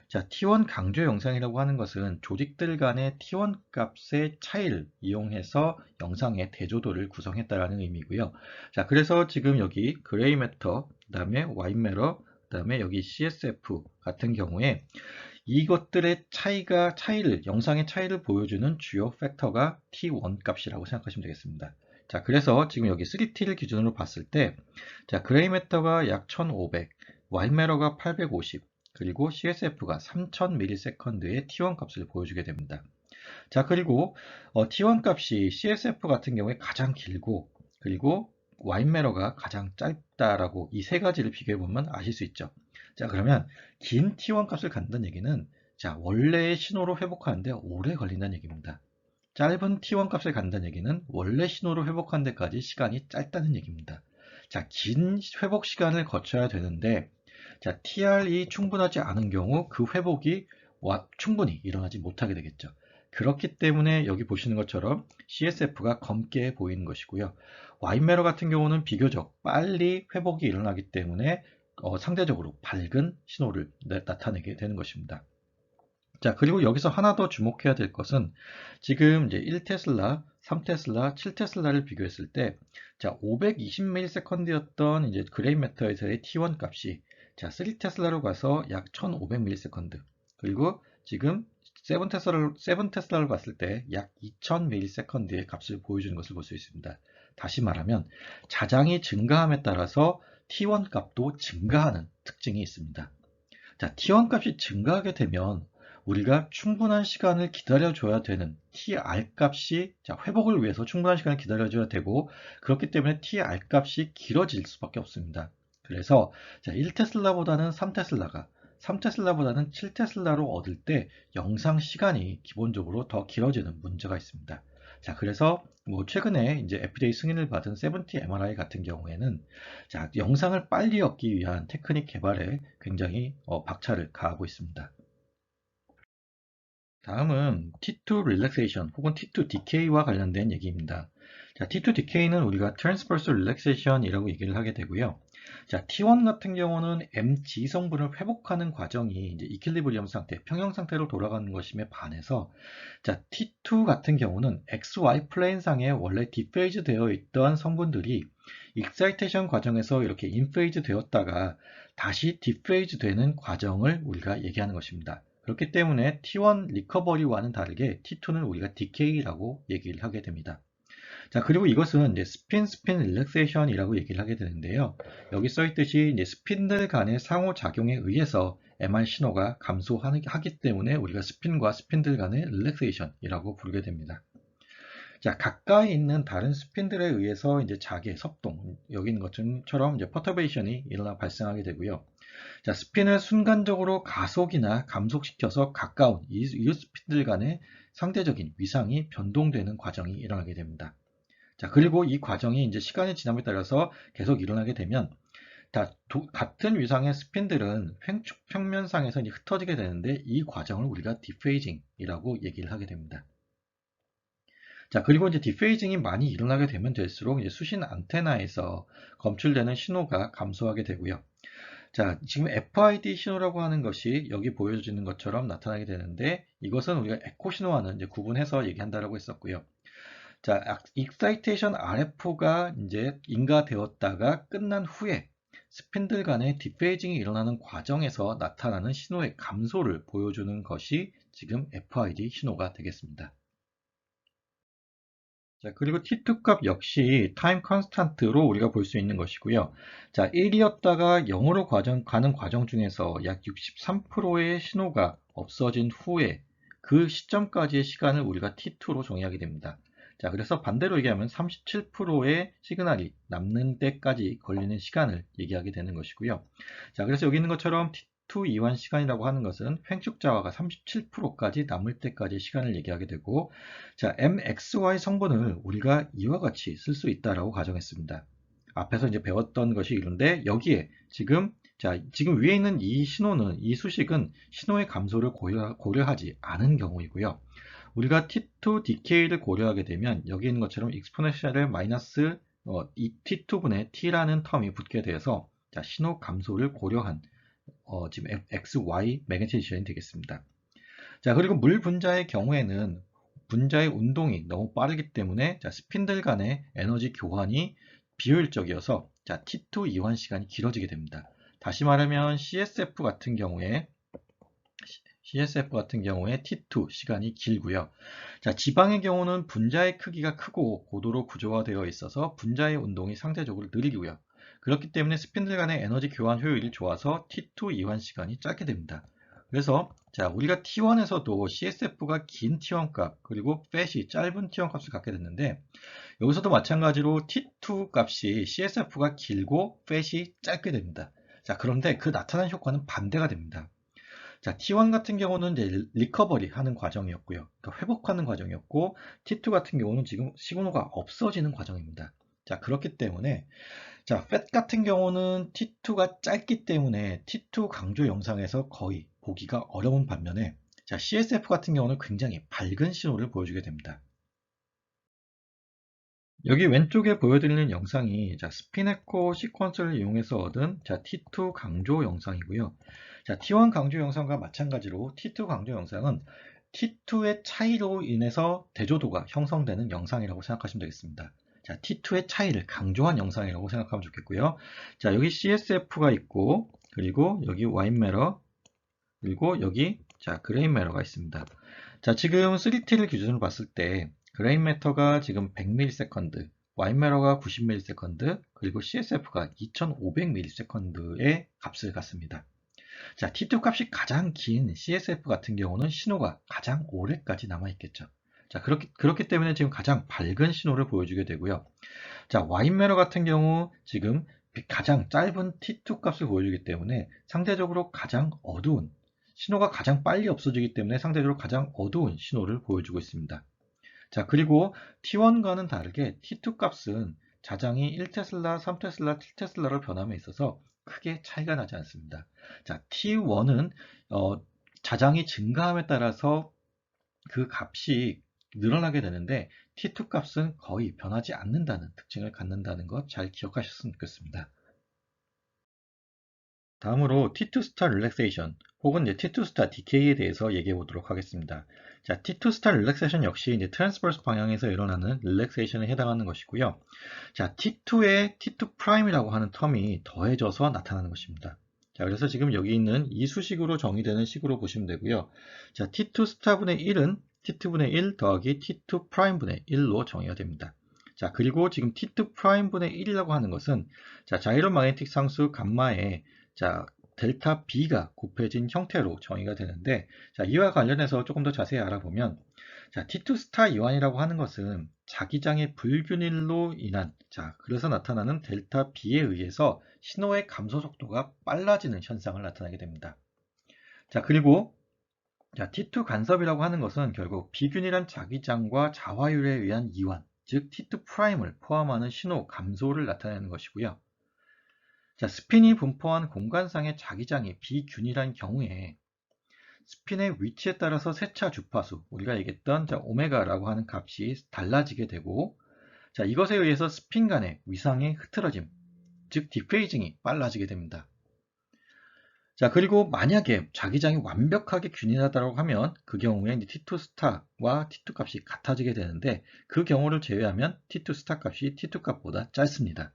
자, T1 강조 영상이라고 하는 것은 조직들 간의 T1 값의 차이를 이용해서 영상의 대조도를 구성했다라는 의미고요. 자, 그래서 지금 여기 그레이 매터, 그 다음에 와인 매러, 그 다음에 여기 CSF 같은 경우에 이것들의 영상의 차이를 보여주는 주요 팩터가 T1 값이라고 생각하시면 되겠습니다. 자, 그래서 지금 여기 3T를 기준으로 봤을 때, 자, 그레이 매터가 약 1500, 와인 매러가 850, 그리고 CSF가 3000ms의 T1 값을 보여주게 됩니다. 자, 그리고 T1 값이 CSF 같은 경우에 가장 길고, 그리고 와인 매러가 가장 짧다라고 이 세 가지를 비교해 보면 아실 수 있죠. 자, 그러면 긴 T1 값을 갖는다는 얘기는 자, 원래의 신호로 회복하는데 오래 걸린다는 얘기입니다. 짧은 T1 값을 갖는다는 얘기는 원래 신호로 회복하는 데까지 시간이 짧다는 얘기입니다. 자, 긴 회복 시간을 거쳐야 되는데 자, TR이 충분하지 않은 경우 그 회복이 충분히 일어나지 못하게 되겠죠. 그렇기 때문에 여기 보시는 것처럼 CSF가 검게 보이는 것이고요. 와인메러 같은 경우는 비교적 빨리 회복이 일어나기 때문에 상대적으로 밝은 신호를 나타내게 되는 것입니다. 자, 그리고 여기서 하나 더 주목해야 될 것은 지금 이제 1테슬라, 3테슬라, 7테슬라를 비교했을 때 자, 520ms였던 이제 그레이 매터에서의 T1 값이 자, 3테슬라로 가서 약 1500ms. 그리고 지금 7테슬라를 봤을 때 약 2000ms의 값을 보여주는 것을 볼 수 있습니다. 다시 말하면 자장이 증가함에 따라서 T1 값도 증가하는 특징이 있습니다. 자, T1 값이 증가하게 되면 우리가 충분한 시간을 기다려줘야 되는 TR 값이 회복을 위해서 충분한 시간을 기다려줘야 되고 그렇기 때문에 TR 값이 길어질 수밖에 없습니다. 그래서 1테슬라보다는 3테슬라가 3테슬라보다는 7테슬라로 얻을 때 영상 시간이 기본적으로 더 길어지는 문제가 있습니다. 자, 그래서 뭐 최근에 이제 FDA 승인을 받은 70 MRI 같은 경우에는 자, 영상을 빨리 얻기 위한 테크닉 개발에 굉장히 박차를 가하고 있습니다. 다음은 T2 relaxation 혹은 T2 decay와 관련된 얘기입니다. 자, T2 decay는 우리가 transverse relaxation이라고 얘기를 하게 되고요. 자, T1 같은 경우는 mg 성분을 회복하는 과정이 이제 이퀄리브리엄 상태, 평형 상태로 돌아가는 것임에 반해서 자, T2 같은 경우는 XY 플레인상에 원래 디페이즈 되어 있던 성분들이 익사이테이션 과정에서 이렇게 인페이즈 되었다가 다시 디페이즈 되는 과정을 우리가 얘기하는 것입니다. 그렇기 때문에 T1 리커버리와는 다르게 T2는 우리가 디케이라고 얘기를 하게 됩니다. 자, 그리고 이것은 이제 스핀 릴렉세이션이라고 얘기를 하게 되는데요. 여기 써 있듯이 이제 스핀들 간의 상호작용에 의해서 MR 신호가 감소하기 때문에 우리가 스핀과 스핀들 간의 릴렉세이션이라고 부르게 됩니다. 자, 가까이 있는 다른 스핀들에 의해서 이제 자기의 섭동, 여기 있는 것처럼 이제 퍼터베이션이 발생하게 되고요. 자, 스핀을 순간적으로 가속이나 감속시켜서 가까운 이 스핀들 간의 상대적인 위상이 변동되는 과정이 일어나게 됩니다. 자, 그리고 이 과정이 이제 시간이 지남에 따라서 계속 일어나게 되면 같은 위상의 스핀들은 횡축 평면상에서 이제 흩어지게 되는데 이 과정을 우리가 디페이징이라고 얘기를 하게 됩니다. 자, 그리고 이제 디페이징이 많이 일어나게 되면 될수록 이제 수신 안테나에서 검출되는 신호가 감소하게 되고요. 자, 지금 FID 신호라고 하는 것이 여기 보여지는 것처럼 나타나게 되는데 이것은 우리가 에코 신호와는 이제 구분해서 얘기한다라고 했었고요. 자, 익사이테이션 RF가 이제 인가되었다가 끝난 후에 스핀들 간의 디페이징이 일어나는 과정에서 나타나는 신호의 감소를 보여주는 것이 지금 FID 신호가 되겠습니다. 자, 그리고 T2 값 역시 타임 컨스탄트로 우리가 볼 수 있는 것이고요. 자, 1이었다가 0으로 가는 과정 중에서 약 63%의 신호가 없어진 후에 그 시점까지의 시간을 우리가 T2로 정의하게 됩니다. 자, 그래서 반대로 얘기하면 37%의 시그널이 남는 데까지 걸리는 시간을 얘기하게 되는 것이고요. 자, 그래서 여기 있는 것처럼 T2 이완 시간이라고 하는 것은 횡축자화가 37%까지 남을 때까지 시간을 얘기하게 되고, 자, MXY 성분을 우리가 이와 같이 쓸 수 있다라고 가정했습니다. 앞에서 이제 배웠던 것이 이런데 여기에 지금 위에 있는 이 신호는, 이 수식은 신호의 감소를 고려하지 않은 경우이고요. 우리가 T2 DK를 고려하게 되면 여기 있는 것처럼 익스포넨셜의 마이너스 이 T2분의 T라는 텀이 붙게 되어서 자, 신호 감소를 고려한 지금 XY 매그니티션이 되겠습니다. 자, 그리고 물 분자의 경우에는 분자의 운동이 너무 빠르기 때문에 자, 스핀들 간의 에너지 교환이 비효율적이어서 자, T2 이완 시간이 길어지게 됩니다. 다시 말하면 CSF 같은 경우에 T2 시간이 길고요. 자, 지방의 경우는 분자의 크기가 크고 고도로 구조화되어 있어서 분자의 운동이 상대적으로 느리고요. 그렇기 때문에 스핀들 간의 에너지 교환 효율이 좋아서 T2 이완 시간이 짧게 됩니다. 그래서 자, 우리가 T1에서도 CSF가 긴 T1 값 그리고 FAT이 짧은 T1 값을 갖게 됐는데 여기서도 마찬가지로 T2 값이 CSF가 길고 FAT이 짧게 됩니다. 자, 그런데 그 나타난 효과는 반대가 됩니다. 자, T1 같은 경우는 이제 리커버리 하는 과정이었고요. 그러니까 회복하는 과정이었고, T2 같은 경우는 지금 시그널가 없어지는 과정입니다. 자, 그렇기 때문에, 자, FAT 같은 경우는 T2가 짧기 때문에 T2 강조 영상에서 거의 보기가 어려운 반면에, 자, CSF 같은 경우는 굉장히 밝은 신호를 보여주게 됩니다. 여기 왼쪽에 보여드리는 영상이 자, 스피네코 시퀀서를 이용해서 얻은 자, T2 강조 영상이고요. 자, T1 강조 영상과 마찬가지로 T2 강조 영상은 T2의 차이로 인해서 대조도가 형성되는 영상이라고 생각하시면 되겠습니다. 자, T2의 차이를 강조한 영상이라고 생각하면 좋겠고요. 자, 여기 CSF가 있고, 그리고 여기 와인 매러, 그리고 여기 자, 그레인 매러가 있습니다. 자, 지금 3T를 기준으로 봤을 때 그레인 매터가 지금 100ms, 와인 매러가 90ms, 그리고 CSF가 2500ms의 값을 갖습니다. 자, T2 값이 가장 긴 CSF 같은 경우는 신호가 가장 오래까지 남아있겠죠. 자, 그렇기 때문에 지금 가장 밝은 신호를 보여주게 되고요. 자, 와인 매러 같은 경우 지금 가장 짧은 T2 값을 보여주기 때문에 상대적으로 가장 어두운 신호가 가장 빨리 없어지기 때문에 상대적으로 가장 어두운 신호를 보여주고 있습니다. 자, 그리고 T1과는 다르게 T2 값은 자장이 1테슬라, 3테슬라, 7테슬라로 변함에 있어서 크게 차이가 나지 않습니다. 자, T1은 자장이 증가함에 따라서 그 값이 늘어나게 되는데 T2 값은 거의 변하지 않는다는 특징을 갖는다는 것 잘 기억하셨으면 좋겠습니다. 다음으로 T2 스타 릴렉세이션 혹은 이제 T2 스타 디케이에 대해서 얘기해 보도록 하겠습니다. 자, T2 스타 릴렉세이션 역시 이제 트랜스버스 방향에서 일어나는 릴렉세이션에 해당하는 것이고요. 자, T2에 T2 프라임이라고 하는 텀이 더해져서 나타나는 것입니다. 자, 그래서 지금 여기 있는 이 수식으로 정의되는 식으로 보시면 되고요. 자, T2 스타분의 1은 T2분의 1 더하기 T2 프라임분의 1로 정의가 됩니다. 자, 그리고 지금 T2 프라임분의 1이라고 하는 것은 자, 자이로 마그네틱 상수 감마에 자, 델타 B가 곱해진 형태로 정의가 되는데, 자, 이와 관련해서 조금 더 자세히 알아보면, 자, T2 스타 이완이라고 하는 것은 자기장의 불균일로 인한, 자, 그래서 나타나는 델타 B에 의해서 신호의 감소 속도가 빨라지는 현상을 나타내게 됩니다. 자, 그리고 자, T2 간섭이라고 하는 것은 결국 비균일한 자기장과 자화율에 의한 이완, 즉 T2 프라임을 포함하는 신호 감소를 나타내는 것이고요. 자, 스핀이 분포한 공간상의 자기장이 비균일한 경우에 스핀의 위치에 따라서 세차 주파수, 우리가 얘기했던 자, 오메가라고 하는 값이 달라지게 되고, 자, 이것에 의해서 스핀 간의 위상의 흐트러짐, 즉 디페이징이 빨라지게 됩니다. 자, 그리고 만약에 자기장이 완벽하게 균일하다고 하면 그 경우에 T2 스타와 T2 값이 같아지게 되는데 그 경우를 제외하면 T2 스타 값이 T2 값보다 짧습니다.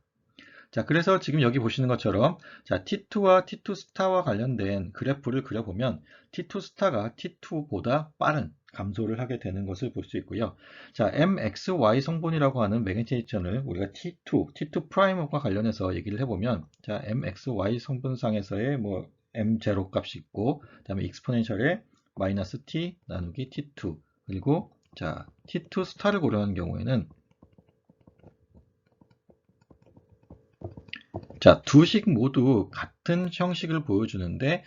자, 그래서 지금 여기 보시는 것처럼 자, T2와 T2 스타와 관련된 그래프를 그려보면 T2 스타가 T2보다 빠른 감소를 하게 되는 것을 볼 수 있고요. 자, MXY 성분이라고 하는 매그니테이션을 우리가 T2 프라임과 관련해서 얘기를 해보면 자, MXY 성분상에서의 뭐 M0 값이 있고, 그 다음에 익스포넨셜의 마이너스 T 나누기 T2 그리고 자, T2 스타를 고려하는 경우에는 자, 두식 모두 같은 형식을 보여주는데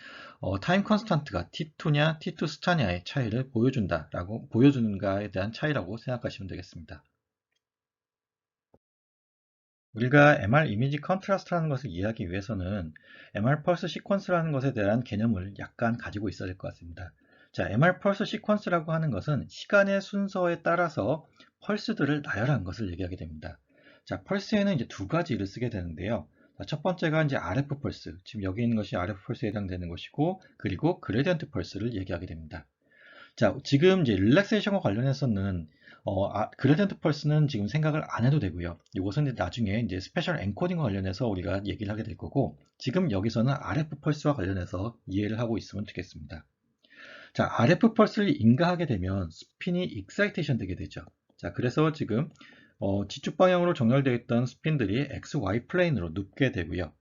타임 컨스탄트가 T2냐 T2 스타냐의 차이를 보여주는가에 대한 차이라고 생각하시면 되겠습니다. 우리가 MR 이미지 컨트라스트라는 것을 이해하기 위해서는 MR 펄스 시퀀스라는 것에 대한 개념을 약간 가지고 있어야 될 것 같습니다. 자, MR 펄스 시퀀스라고 하는 것은 시간의 순서에 따라서 펄스들을 나열한 것을 얘기하게 됩니다. 자, 펄스에는 이제 두 가지를 쓰게 되는데요. 자, 첫 번째가 이제 RF 펄스, 지금 여기 있는 것이 RF 펄스에 해당되는 것이고, 그리고 그레디언트 펄스를 얘기하게 됩니다. 자, 지금 이제 릴렉세이션과 관련해서는 그레디언트 펄스는 지금 생각을 안 해도 되고요. 이것은 이제 나중에 이제 스페셜 엔코딩과 관련해서 우리가 얘기를 하게 될 거고, 지금 여기서는 RF 펄스와 관련해서 이해를 하고 있으면 되겠습니다. 자, RF 펄스를 인가하게 되면 스핀이 익사이테이션 되게 되죠. 자, 그래서 지금 지축 방향으로 정렬되어 있던 스핀들이 XY 플레인으로 눕게 되고요.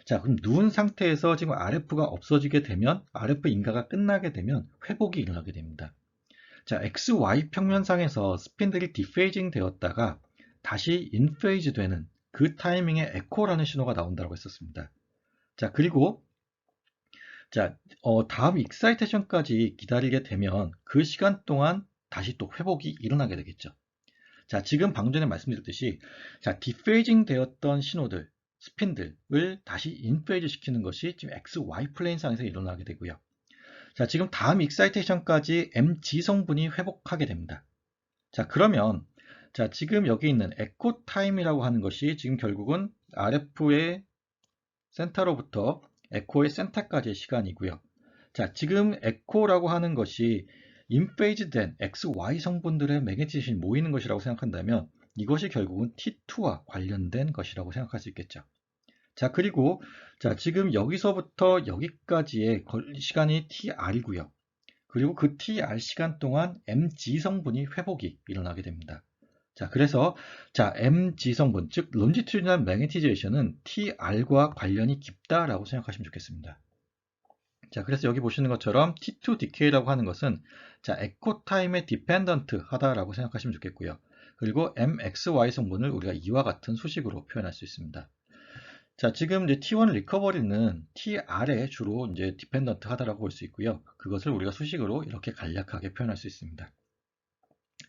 자, 그럼 누운 상태에서 지금 RF가 없어지게 되면, RF 인가가 끝나게 되면 회복이 일어나게 됩니다. 자, XY 평면상에서 스핀들이 디페이징 되었다가 다시 인페이즈 되는 그 타이밍에 에코라는 신호가 나온다고 했었습니다. 자, 그리고 다음 익사이테이션까지 기다리게 되면 그 시간 동안 다시 또 회복이 일어나게 되겠죠. 자, 지금 방금 전에 말씀드렸듯이 자, 디페이징 되었던 신호들, 스핀들을 다시 인페이즈 시키는 것이 지금 XY 플레인상에서 일어나게 되고요. 자, 지금 다음 익사이테이션까지 MG 성분이 회복하게 됩니다. 자, 그러면 자, 지금 여기 있는 에코 타임이라고 하는 것이 지금 결국은 RF의 센터로부터 에코의 센터까지의 시간이고요. 자, 지금 에코라고 하는 것이 인페이즈된 XY 성분들의 매그니티즘이 모이는 것이라고 생각한다면 이것이 결국은 T2와 관련된 것이라고 생각할 수 있겠죠. 자, 그리고 자, 지금 여기서부터 여기까지의 시간이 TR이고요. 그리고 그 TR 시간 동안 MG 성분이 회복이 일어나게 됩니다. 자, 그래서 자, MG 성분, 즉 론지튜디널 매그니티제이션은 TR과 관련이 깊다라고 생각하시면 좋겠습니다. 자, 그래서 여기 보시는 것처럼 T2 디케이라고 하는 것은 자, 에코 타임에 디펜던트 하다라고 생각하시면 좋겠고요. 그리고 MXY 성분을 우리가 이와 같은 수식으로 표현할 수 있습니다. 자, 지금 이제 T1 리커버리는 TR에 주로 이제 디펜던트 하다라고 볼 수 있고요. 그것을 우리가 수식으로 이렇게 간략하게 표현할 수 있습니다.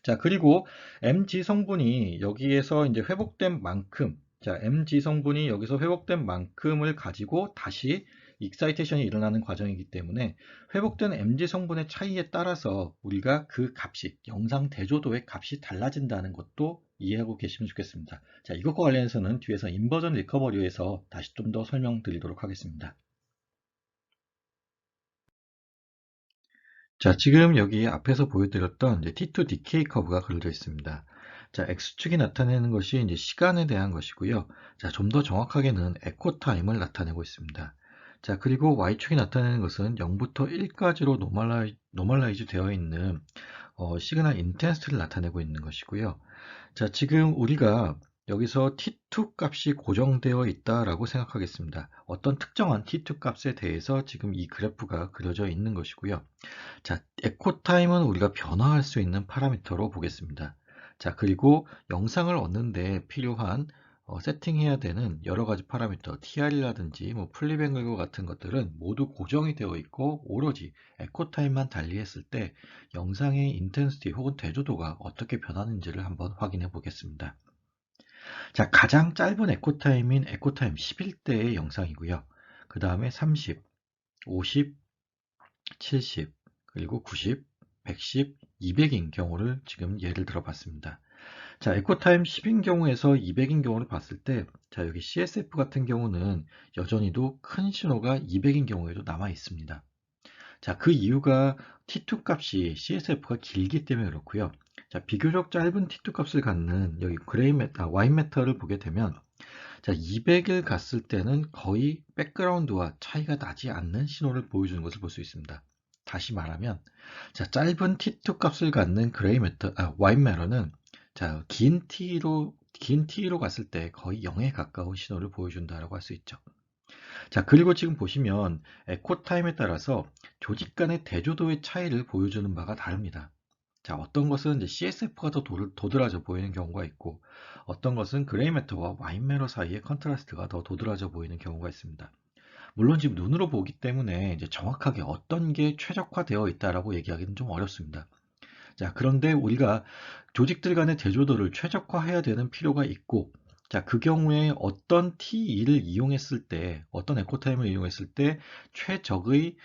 자, 그리고 MG 성분이 여기에서 이제 회복된 만큼, 자, MG 성분이 여기서 회복된 만큼을 가지고 다시 익사이테이션이 일어나는 과정이기 때문에 회복된 MG 성분의 차이에 따라서 우리가 그 값이, 영상 대조도의 값이 달라진다는 것도 이해하고 계시면 좋겠습니다. 자, 이것과 관련해서는 뒤에서 인버전 리커버리에서 다시 좀 더 설명드리도록 하겠습니다. 자, 지금 여기 앞에서 보여드렸던 이제 T2 디케이 커브가 그려져 있습니다. 자, X축이 나타내는 것이 이제 시간에 대한 것이고요. 자, 좀 더 정확하게는 에코 타임을 나타내고 있습니다. 자, 그리고 Y축이 나타내는 것은 0부터 1까지로 노멀라이즈 되어 있는 시그널 인텐시티를 나타내고 있는 것이고요. 자, 지금 우리가 여기서 T2 값이 고정되어 있다라고 생각하겠습니다. 어떤 특정한 T2 값에 대해서 지금 이 그래프가 그려져 있는 것이고요. 자, 에코 타임은 우리가 변화할 수 있는 파라미터로 보겠습니다. 자, 그리고 영상을 얻는데 필요한 세팅해야 되는 여러 가지 파라미터, TR이라든지 뭐 플립앵글 같은 것들은 모두 고정이 되어 있고 오로지 에코 타임만 달리했을 때 영상의 인텐시티 혹은 대조도가 어떻게 변하는지를 한번 확인해 보겠습니다. 자, 가장 짧은 에코 타임인 에코 타임 11대의 영상이고요. 그 다음에 30, 50, 70, 그리고 90, 110, 200인 경우를 지금 예를 들어 봤습니다. 자, 에코타임 10인 경우에서 200인 경우를 봤을 때, 자, 여기 CSF 같은 경우는 여전히도 큰 신호가 200인 경우에도 남아 있습니다. 자, 그 이유가 T2 값이 CSF가 길기 때문에 그렇고요. 자, 비교적 짧은 T2 값을 갖는 여기 와인 메터를 보게 되면, 자, 200을 갔을 때는 거의 백그라운드와 차이가 나지 않는 신호를 보여주는 것을 볼 수 있습니다. 다시 말하면, 자, 짧은 T2 값을 갖는 와인 메터는 자, 긴 T로 갔을 때 거의 0에 가까운 신호를 보여준다라고 할 수 있죠. 자, 그리고 지금 보시면 에코 타임에 따라서 조직 간의 대조도의 차이를 보여주는 바가 다릅니다. 자, 어떤 것은 이제 CSF가 더 도드라져 보이는 경우가 있고, 어떤 것은 그레이 매터와 와인 매너 사이의 컨트라스트가 더 도드라져 보이는 경우가 있습니다. 물론 지금 눈으로 보기 때문에 이제 정확하게 어떤 게 최적화되어 있다라고 얘기하기는 좀 어렵습니다. 자, 그런데 우리가 조직들 간의 대조도를 최적화해야 되는 필요가 있고, 자, 그 경우에 어떤 T2를 이용했을 때, 어떤 에코타임을 이용했을 때 최적의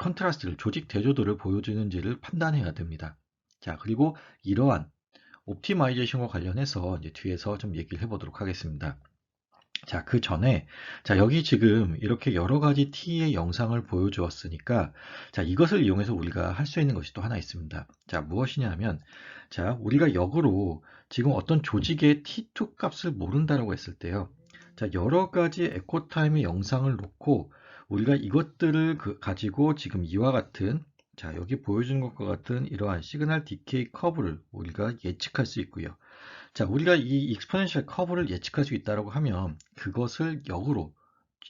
컨트라스트를, 조직 대조도를 보여주는지를 판단해야 됩니다. 자, 그리고 이러한 옵티마이제이션과 관련해서 이제 뒤에서 좀 얘기를 해보도록 하겠습니다. 자, 그 전에, 자, 여기 지금 이렇게 여러 가지 T의 영상을 보여주었으니까, 자, 이것을 이용해서 우리가 할 수 있는 것이 또 하나 있습니다. 자, 무엇이냐 하면, 자, 우리가 역으로 지금 어떤 조직의 T2 값을 모른다라고 했을 때요. 자, 여러 가지 에코타임의 영상을 놓고, 우리가 이것들을 가지고 지금 이와 같은, 자, 여기 보여주는 것과 같은 이러한 시그널 디케이 커브를 우리가 예측할 수 있고요. 자, 우리가 이 익스포넨셜 커브를 예측할 수 있다고 하면 그것을 역으로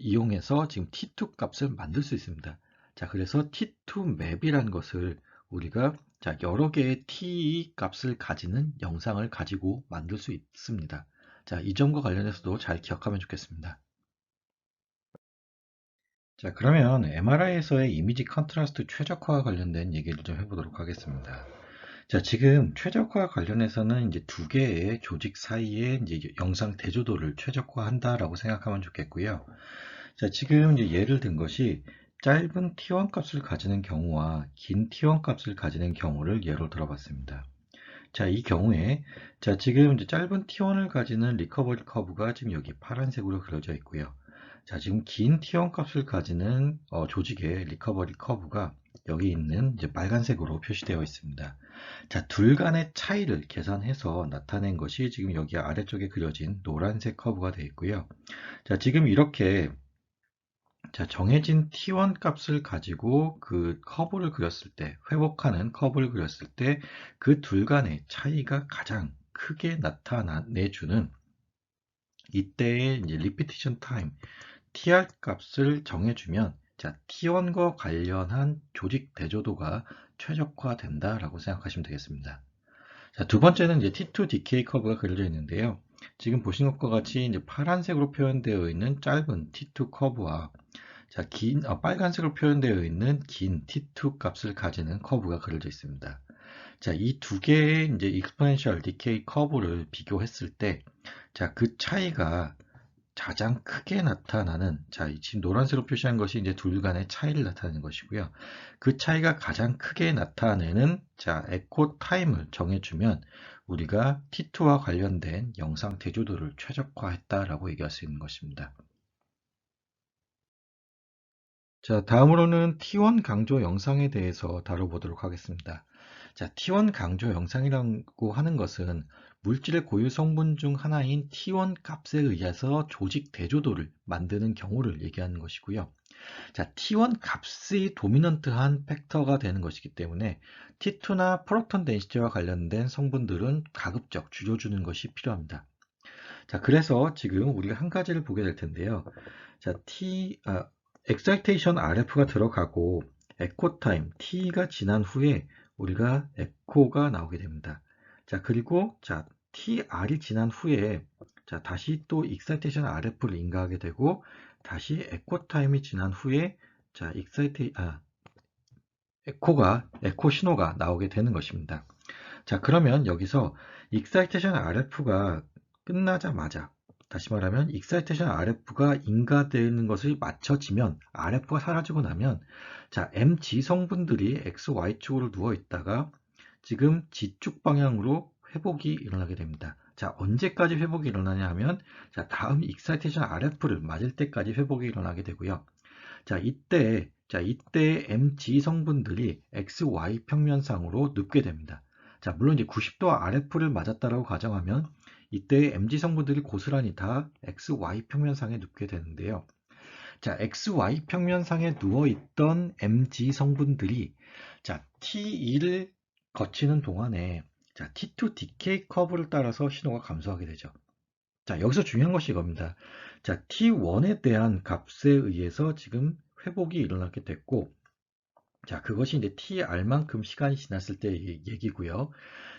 이용해서 지금 T2 값을 만들 수 있습니다. 자, 그래서 T2 맵이라는 것을 우리가 자, 여러 개의 T 값을 가지는 영상을 가지고 만들 수 있습니다. 자, 이 점과 관련해서도 잘 기억하면 좋겠습니다. 자, 그러면 MRI에서의 이미지 컨트라스트 최적화와 관련된 얘기를 좀 해보도록 하겠습니다. 자, 지금 최적화 관련해서는 이제 두 개의 조직 사이에 이제 영상 대조도를 최적화한다라고 생각하면 좋겠고요. 자, 지금 이제 예를 든 것이 짧은 T1 값을 가지는 경우와 긴 T1 값을 가지는 경우를 예로 들어봤습니다. 자, 이 경우에 자, 지금 이제 짧은 T1을 가지는 리커버리 커브가 지금 여기 파란색으로 그려져 있고요. 자, 지금 긴 T1 값을 가지는 조직의 리커버리 커브가 여기 있는 이제 빨간색으로 표시되어 있습니다. 자, 둘 간의 차이를 계산해서 나타낸 것이 지금 여기 아래쪽에 그려진 노란색 커브가 되어 있고요. 자, 지금 이렇게 자, 정해진 T1 값을 가지고 그 커브를 그렸을 때, 회복하는 커브를 그렸을 때 그 둘 간의 차이가 가장 크게 나타내주는 이때의 이제 리피티션 타임, TR 값을 정해주면 자, T1과 관련한 조직 대조도가 최적화된다라고 생각하시면 되겠습니다. 자, 두 번째는 이제 T2 decay 커브가 그려져 있는데요. 지금 보신 것과 같이 이제 파란색으로 표현되어 있는 짧은 T2 커브와 자, 빨간색으로 표현되어 있는 긴 T2 값을 가지는 커브가 그려져 있습니다. 자, 이 두 개의 이제 exponential decay 커브를 비교했을 때, 자, 그 차이가 가장 크게 나타나는, 자, 지금 노란색으로 표시한 것이 이제 둘 간의 차이를 나타내는 것이고요. 그 차이가 가장 크게 나타내는, 자, 에코 타임을 정해주면 우리가 T2와 관련된 영상 대조도를 최적화했다라고 얘기할 수 있는 것입니다. 자, 다음으로는 T1 강조 영상에 대해서 다뤄보도록 하겠습니다. 자, T1 강조 영상이라고 하는 것은 물질의 고유 성분 중 하나인 T1 값에 의해서 조직 대조도를 만드는 경우를 얘기하는 것이고요. 자, T1 값이 도미넌트한 팩터가 되는 것이기 때문에 T2나 프로톤 덴시티와 관련된 성분들은 가급적 줄여주는 것이 필요합니다. 자, 그래서 지금 우리가 한 가지를 보게 될 텐데요. 자, excitation RF가 들어가고 에코 타임 T가 지난 후에 우리가 에코가 나오게 됩니다. 자, 그리고 자, TR이 지난 후에 자, 다시 또 excitation RF를 인가하게 되고 다시 에코 타임이 지난 후에 자, 에코 신호가 나오게 되는 것입니다. 자, 그러면 여기서 익사이테이션 RF가 끝나자마자 다시 말하면 익사이테이션 RF가 인가되는 것을 맞춰지면 RF가 사라지고 나면 자, MG 성분들이 XY축으로 누워 있다가 지금 G축 방향으로 회복이 일어나게 됩니다. 자, 언제까지 회복이 일어나냐 하면 자, 다음 익사이테이션 RF를 맞을 때까지 회복이 일어나게 되고요. 자, 이때 MG 성분들이 XY 평면상으로 눕게 됩니다. 자, 물론 이제 90도 RF를 맞았다라고 가정하면 이때 MG 성분들이 고스란히 다 XY 평면상에 눕게 되는데요. 자, XY 평면상에 누워있던 MG 성분들이 자, T2를 거치는 동안에 자, T2 decay 커브를 따라서 신호가 감소하게 되죠. 자, 여기서 중요한 것이 이겁니다. 자, T1에 대한 값에 의해서 지금 회복이 일어나게 됐고, 자, 그것이 이제 TR만큼 시간이 지났을 때 얘기고요.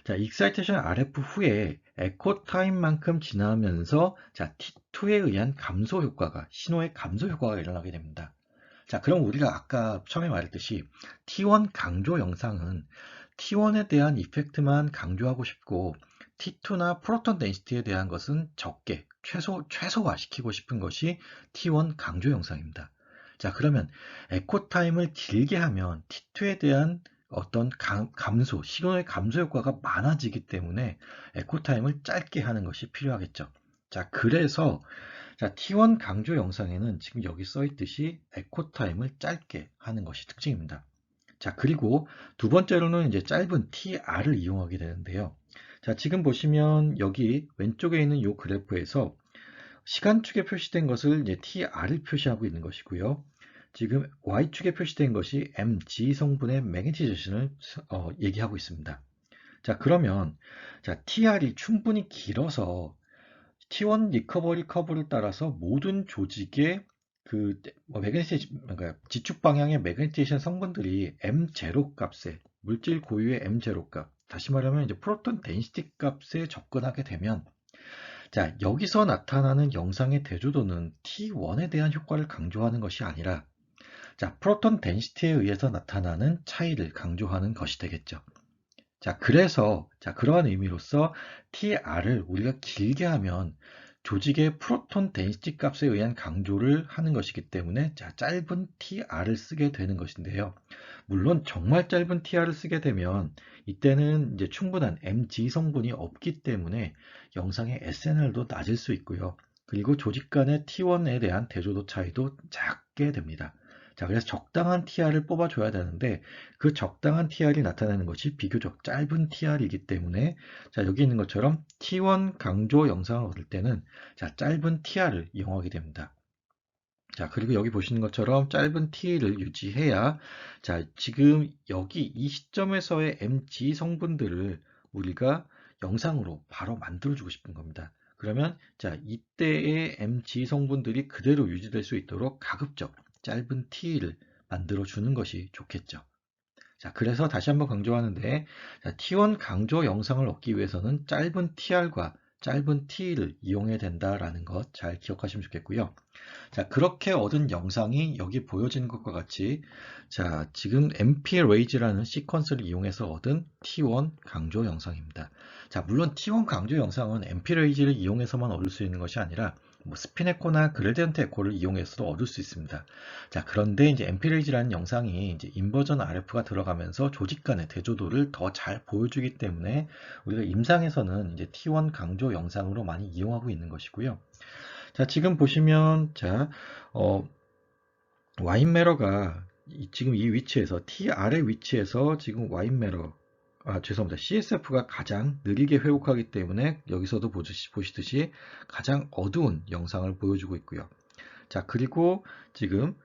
자, 익사이테이션 RF 후에 에코 타임만큼 지나면서 자, T2에 의한 감소 효과가, 신호의 감소 효과가 일어나게 됩니다. 자, 그럼 우리가 아까 처음에 말했듯이 T1 강조 영상은 T1에 대한 이펙트만 강조하고 싶고 T2나 프로톤 덴시티에 대한 것은 적게, 최소화시키고 싶은 것이 T1 강조 영상입니다. 자, 그러면 에코 타임을 길게 하면 T2에 대한 어떤 감소, 시그널의 감소 효과가 많아지기 때문에 에코 타임을 짧게 하는 것이 필요하겠죠. 자, 그래서 자, T1 강조 영상에는 지금 여기 써 있듯이 에코 타임을 짧게 하는 것이 특징입니다. 자, 그리고 두 번째로는 이제 짧은 TR을 이용하게 되는데요. 자, 지금 보시면 여기 왼쪽에 있는 이 그래프에서 시간축에 표시된 것을 이제 TR을 표시하고 있는 것이고요. 지금 Y축에 표시된 것이 mg 성분의 매그니티제이션을 얘기하고 있습니다. 자, 그러면 자, TR이 충분히 길어서 T1 리커버리 커브를 따라서 모든 조직의 그러니까 지축 방향의 매그니테이션 성분들이 M0 값에 물질 고유의 M0 값, 다시 말하면 이제 프로톤 덴시티 값에 접근하게 되면 자, 여기서 나타나는 영상의 대조도는 T1에 대한 효과를 강조하는 것이 아니라 자, 프로톤 덴시티에 의해서 나타나는 차이를 강조하는 것이 되겠죠. 자, 그래서 자, 그러한 의미로서 TR을 우리가 길게 하면 조직의 프로톤 덴시티 값에 의한 강조를 하는 것이기 때문에 자, 짧은 TR을 쓰게 되는 것인데요. 물론 정말 짧은 TR을 쓰게 되면 이때는 이제 충분한 MG 성분이 없기 때문에 영상의 SNL도 낮을 수 있고요. 그리고 조직 간의 T1에 대한 대조도 차이도 작게 됩니다. 자, 그래서 적당한 TR을 뽑아줘야 되는데 그 적당한 TR이 나타나는 것이 비교적 짧은 TR이기 때문에 자, 여기 있는 것처럼 T1 강조 영상을 얻을 때는 자, 짧은 TR을 이용하게 됩니다. 자, 그리고 여기 보시는 것처럼 짧은 T를 유지해야 자, 지금 여기 이 시점에서의 MG 성분들을 우리가 영상으로 바로 만들어주고 싶은 겁니다. 그러면 자, 이때의 MG 성분들이 그대로 유지될 수 있도록 가급적 짧은 T를 만들어주는 것이 좋겠죠. 자, 그래서 다시 한번 강조하는데 자, T1 강조 영상을 얻기 위해서는 짧은 TR과 짧은 T를 이용해야 된다라는 것 잘 기억하시면 좋겠고요. 자, 그렇게 얻은 영상이 여기 보여지는 것과 같이 자, 지금 MP-RAGE라는 시퀀스를 이용해서 얻은 T1 강조 영상입니다. 자, 물론 T1 강조 영상은 MP-RAGE를 이용해서만 얻을 수 있는 것이 아니라 뭐 스핀 에코나 그레디언트 에코를 이용해서도 얻을 수 있습니다. 자, 그런데 이제 MP-RAGE라는 영상이 이제 인버전 RF가 들어가면서 조직 간의 대조도를 더 잘 보여주기 때문에 우리가 임상에서는 이제 T1 강조 영상으로 많이 이용하고 있는 것이고요. 자, 지금 보시면, 자, 와인메러가 지금 이 위치에서, TR의 위치에서 지금 와인메러, 죄송합니다. CSF가 가장 느리게 회복하기 때문에 여기서도 보시듯이 가장 어두운 영상을 보여주고 있고요. 자, 그리고 지금,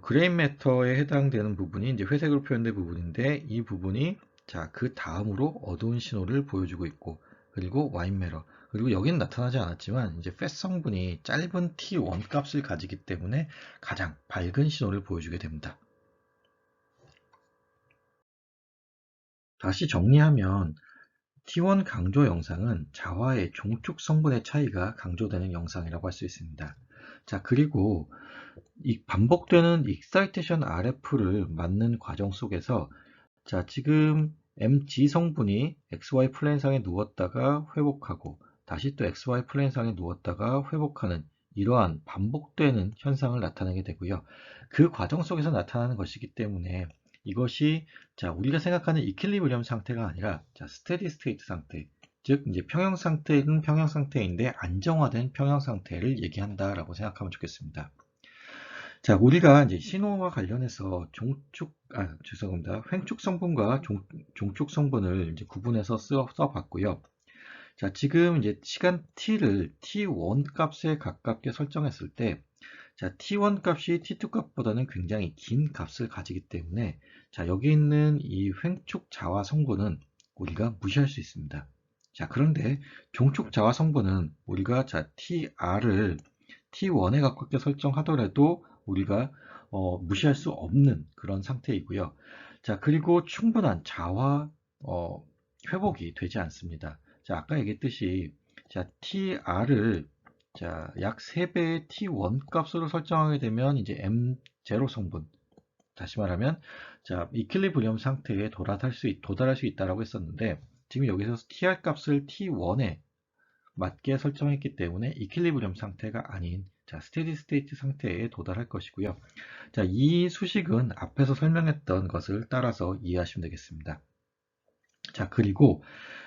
그레인 매터에 해당되는 부분이 이제 회색으로 표현된 부분인데, 이 부분이 자, 그 다음으로 어두운 신호를 보여주고 있고, 그리고 와인메러, 그리고 여기는 나타나지 않았지만 이제 팻 성분이 짧은 T1 값을 가지기 때문에 가장 밝은 신호를 보여주게 됩니다. 다시 정리하면 T1 강조 영상은 자화의 종축 성분의 차이가 강조되는 영상이라고 할 수 있습니다. 자, 그리고 이 반복되는 익사이테이션 RF를 맞는 과정 속에서 자, 지금 MG 성분이 XY 플레인상에 누웠다가 회복하고 다시 또 XY 플레인상에 누웠다가 회복하는 이러한 반복되는 현상을 나타내게 되고요. 그 과정 속에서 나타나는 것이기 때문에 이것이 자, 우리가 생각하는 이퀄리브리엄 상태가 아니라 자, 스테디 스테이트 상태, 즉 이제 평형 상태는 평형 상태인데 안정화된 평형 상태를 얘기한다라고 생각하면 좋겠습니다. 자, 우리가 이제 신호와 관련해서 죄송합니다. 횡축 성분과 종축 성분을 이제 구분해서 써봤고요. 자, 지금 이제 시간 t를 t1 값에 가깝게 설정했을 때, 자, t1 값이 t2 값보다는 굉장히 긴 값을 가지기 때문에, 자, 여기 있는 이 횡축 자화 성분은 우리가 무시할 수 있습니다. 자, 그런데 종축 자화 성분은 우리가 자, tr을 t1에 가깝게 설정하더라도 우리가 무시할 수 없는 그런 상태이고요. 자, 그리고 충분한 자화 회복이 되지 않습니다. 자, 아까 얘기했듯이 자, TR을 자, 약 3배의 T1 값으로 설정하게 되면 이제 M0 성분, 다시 말하면 자, 이퀄리브리엄 상태에 도달할 수 있다라고 했었는데 지금 여기서 TR 값을 T1에 맞게 설정했기 때문에 이퀄리브리엄 상태가 아닌 자, 스테디 스테이트 상태에 도달할 것이고요. 자, 이 수식은 앞에서 설명했던 것을 따라서 이해하시면 되겠습니다. 자, 그리고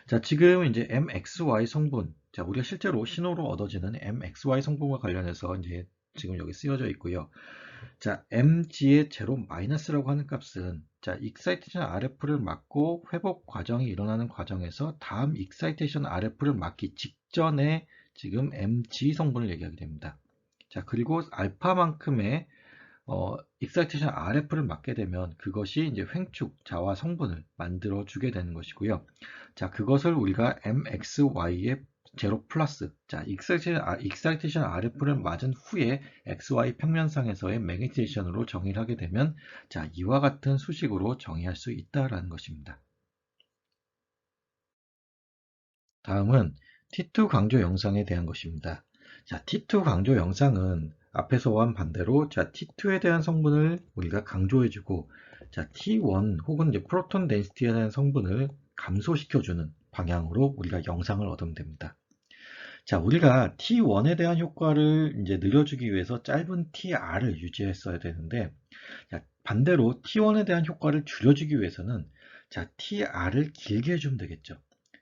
자, 지금 이제 MXY 성분, 자, 우리가 실제로 신호로 얻어지는 MXY 성분과 관련해서 이제 지금 여기 쓰여져 있고요. 자, mg의 제로 마이너스라고 하는 값은 자, 익사이테이션 RF를 맞고 회복 과정이 일어나는 과정에서 다음 익사이테이션 RF를 맞기 직전에 지금 mg 성분을 얘기하게 됩니다. 자, 그리고 알파만큼의 익사이테이션 RF를 맞게 되면 그것이 이제 횡축 자화 성분을 만들어 주게 되는 것이고요. 자, 그것을 우리가 MXY의 제로 플러스, 자, 익사이테이션 RF를 맞은 후에 XY 평면상에서의 매그니테이션으로 정의를 하게 되면, 자, 이와 같은 수식으로 정의할 수 있다라는 것입니다. 다음은 T2 강조 영상에 대한 것입니다. 자, T2 강조 영상은 앞에서와 반대로 자, T2에 대한 성분을 우리가 강조해주고, 자, T1 혹은 이제 프로톤 덴시티에 대한 성분을 감소시켜주는 방향으로 우리가 영상을 얻으면 됩니다. 자, 우리가 T1에 대한 효과를 이제 늘려주기 위해서 짧은 TR을 유지했어야 되는데, 자, 반대로 T1에 대한 효과를 줄여주기 위해서는 자, TR을 길게 해주면 되겠죠.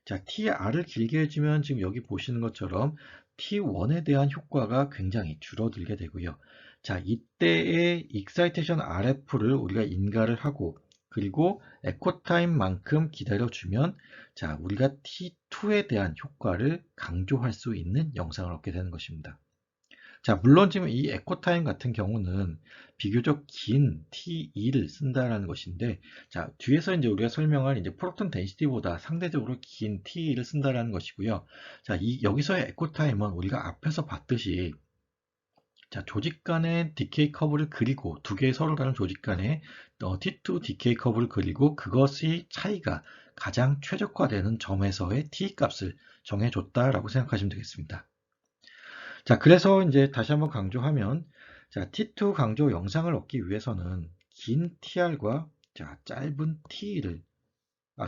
자, TR을 길게 해주면 지금 여기 보시는 것처럼 T1에 대한 효과가 굉장히 줄어들게 되고요. 자, 이때의 익사이테이션 RF를 우리가 인가를 하고 그리고 에코타임만큼 기다려주면 자, 우리가 T2에 대한 효과를 강조할 수 있는 영상을 얻게 되는 것입니다. 자, 물론 지금 이 에코타임 같은 경우는 비교적 긴 T2를 쓴다라는 것인데, 자, 뒤에서 이제 우리가 설명할 이제 프로톤 덴시티보다 상대적으로 긴 T2를 쓴다라는 것이고요. 자, 여기서의 에코타임은 우리가 앞에서 봤듯이 자, 조직 간의 디케이 커브를 그리고 두 개의 서로 다른 조직 간의 T2 디케이 커브를 그리고 그것이 차이가 가장 최적화되는 점에서의 T 값을 정해줬다라고 생각하시면 되겠습니다. 자, 그래서 이제 다시 한번 강조하면, 자, T2 강조 영상을 얻기 위해서는 긴 TR과 자, 짧은 T를,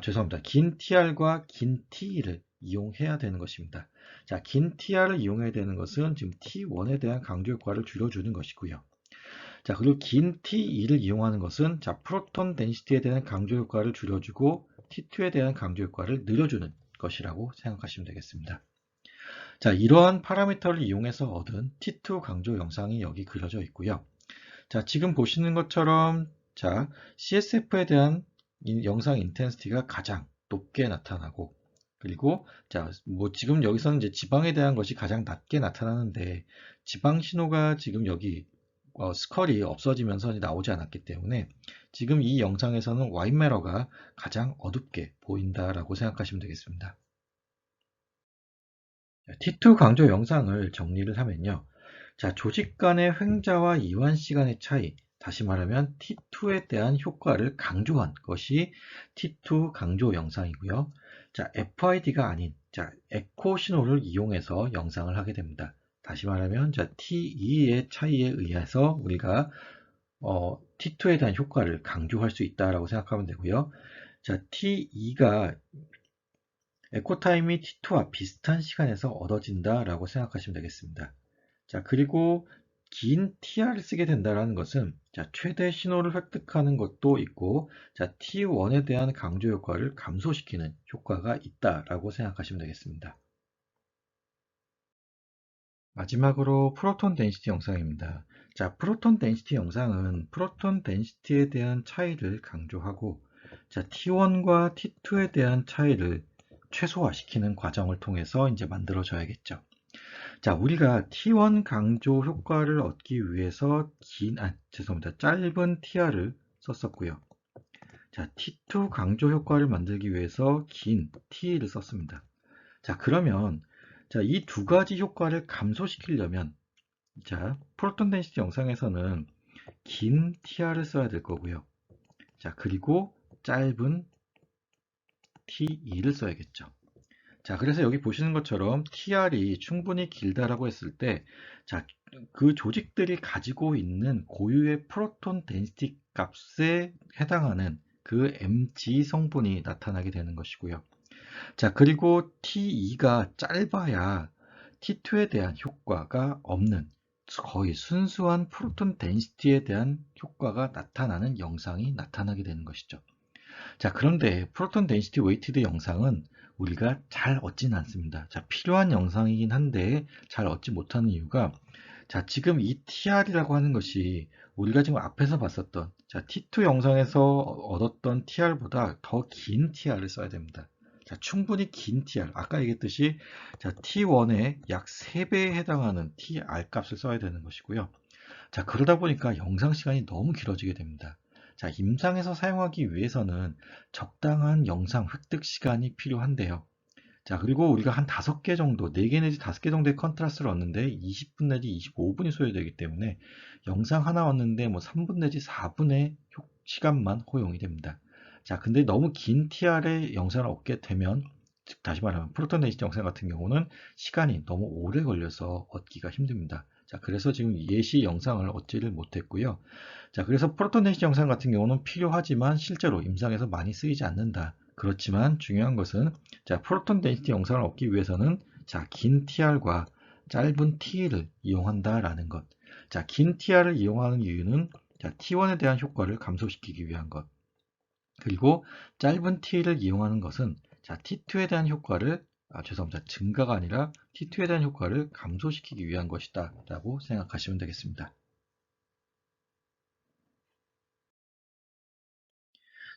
죄송합니다. 긴 TR과 긴 T를 이용해야 되는 것입니다. 자, 긴 TR을 이용해야 되는 것은 지금 T1에 대한 강조 효과를 줄여주는 것이고요. 자, 그리고 긴 T2를 이용하는 것은 자, 프로톤 덴시티에 대한 강조 효과를 줄여주고 T2에 대한 강조 효과를 늘려주는 것이라고 생각하시면 되겠습니다. 자, 이러한 파라미터를 이용해서 얻은 T2 강조 영상이 여기 그려져 있고요. 자, 지금 보시는 것처럼 자, CSF에 대한 영상 인텐시티가 가장 높게 나타나고 그리고 자, 뭐 지금 여기서는 이제 지방에 대한 것이 가장 낮게 나타나는데 지방 신호가 지금 여기 스컬이 없어지면서 나오지 않았기 때문에 지금 이 영상에서는 와인메러가 가장 어둡게 보인다라고 생각하시면 되겠습니다. T2 강조 영상을 정리를 하면요. 자, 조직 간의 횡자와 이완 시간의 차이, 다시 말하면 T2에 대한 효과를 강조한 것이 T2 강조 영상이고요. 자, FID가 아닌 자, 에코 신호를 이용해서 영상을 하게 됩니다. 다시 말하면 자, T2의 차이에 의해서 우리가 T2에 대한 효과를 강조할 수 있다라고 생각하면 되고요. 자, T2가 에코타임이 T2와 비슷한 시간에서 얻어진다라고 생각하시면 되겠습니다. 자, 그리고 긴 TR을 쓰게 된다는 것은 자, 최대 신호를 획득하는 것도 있고 자, T1에 대한 강조 효과를 감소시키는 효과가 있다라고 생각하시면 되겠습니다. 마지막으로 프로톤 덴시티 영상입니다. 자, 프로톤 덴시티 영상은 프로톤 덴시티에 대한 차이를 강조하고 자, T1과 T2에 대한 차이를 최소화시키는 과정을 통해서 이제 만들어져야겠죠. 자, 우리가 T1 강조 효과를 얻기 위해서 죄송합니다. 짧은 TR을 썼었고요. 자, T2 강조 효과를 만들기 위해서 긴 T를 썼습니다. 자, 그러면 자, 이 두 가지 효과를 감소시키려면 자, 프로톤 덴시티 영상에서는 긴 TR을 써야 될 거고요. 자, 그리고 짧은 T2를 써야겠죠. 자, 그래서 여기 보시는 것처럼 TR이 충분히 길다라고 했을 때, 자, 그 조직들이 가지고 있는 고유의 프로톤 덴시티 값에 해당하는 그 mg 성분이 나타나게 되는 것이고요. 자, 그리고 T2가 짧아야 T2에 대한 효과가 없는 거의 순수한 프로톤 덴시티에 대한 효과가 나타나는 영상이 나타나게 되는 것이죠. 자, 그런데 프로톤 덴시티 웨이티드 영상은 우리가 잘 얻지는 않습니다. 자, 필요한 영상이긴 한데 잘 얻지 못하는 이유가, 자, 지금 이 TR이라고 하는 것이 우리가 지금 앞에서 봤었던, 자, T2 영상에서 얻었던 TR보다 더 긴 TR을 써야 됩니다. 자, 충분히 긴 TR, 아까 얘기했듯이, 자, T1의 약 3배에 해당하는 TR 값을 써야 되는 것이고요. 자, 그러다 보니까 영상 시간이 너무 길어지게 됩니다. 자, 임상에서 사용하기 위해서는 적당한 영상 획득 시간이 필요한데요. 자, 그리고 우리가 한 5개 정도, 4개 내지 5개 정도의 컨트라스를 얻는데 20분 내지 25분이 소요되기 때문에 영상 하나 얻는데 뭐 3분 내지 4분의 시간만 허용이 됩니다. 자, 근데 너무 긴 TR의 영상을 얻게 되면, 즉 다시 말하면 프로톤 덴시티 영상 같은 경우는 시간이 너무 오래 걸려서 얻기가 힘듭니다. 자, 그래서 지금 예시 영상을 얻지를 못했고요. 자, 그래서 프로톤 덴시티 영상 같은 경우는 필요하지만 실제로 임상에서 많이 쓰이지 않는다. 그렇지만 중요한 것은, 자, 프로톤 덴시티 영상을 얻기 위해서는, 자, 긴 TR과 짧은 T를 이용한다라는 것. 자, 긴 TR을 이용하는 이유는, 자, T1에 대한 효과를 감소시키기 위한 것. 그리고 짧은 T를 이용하는 것은, 자, T2에 대한 효과를, 죄송합니다. 증가가 아니라 T2에 대한 효과를 감소시키기 위한 것이다 라고 생각하시면 되겠습니다.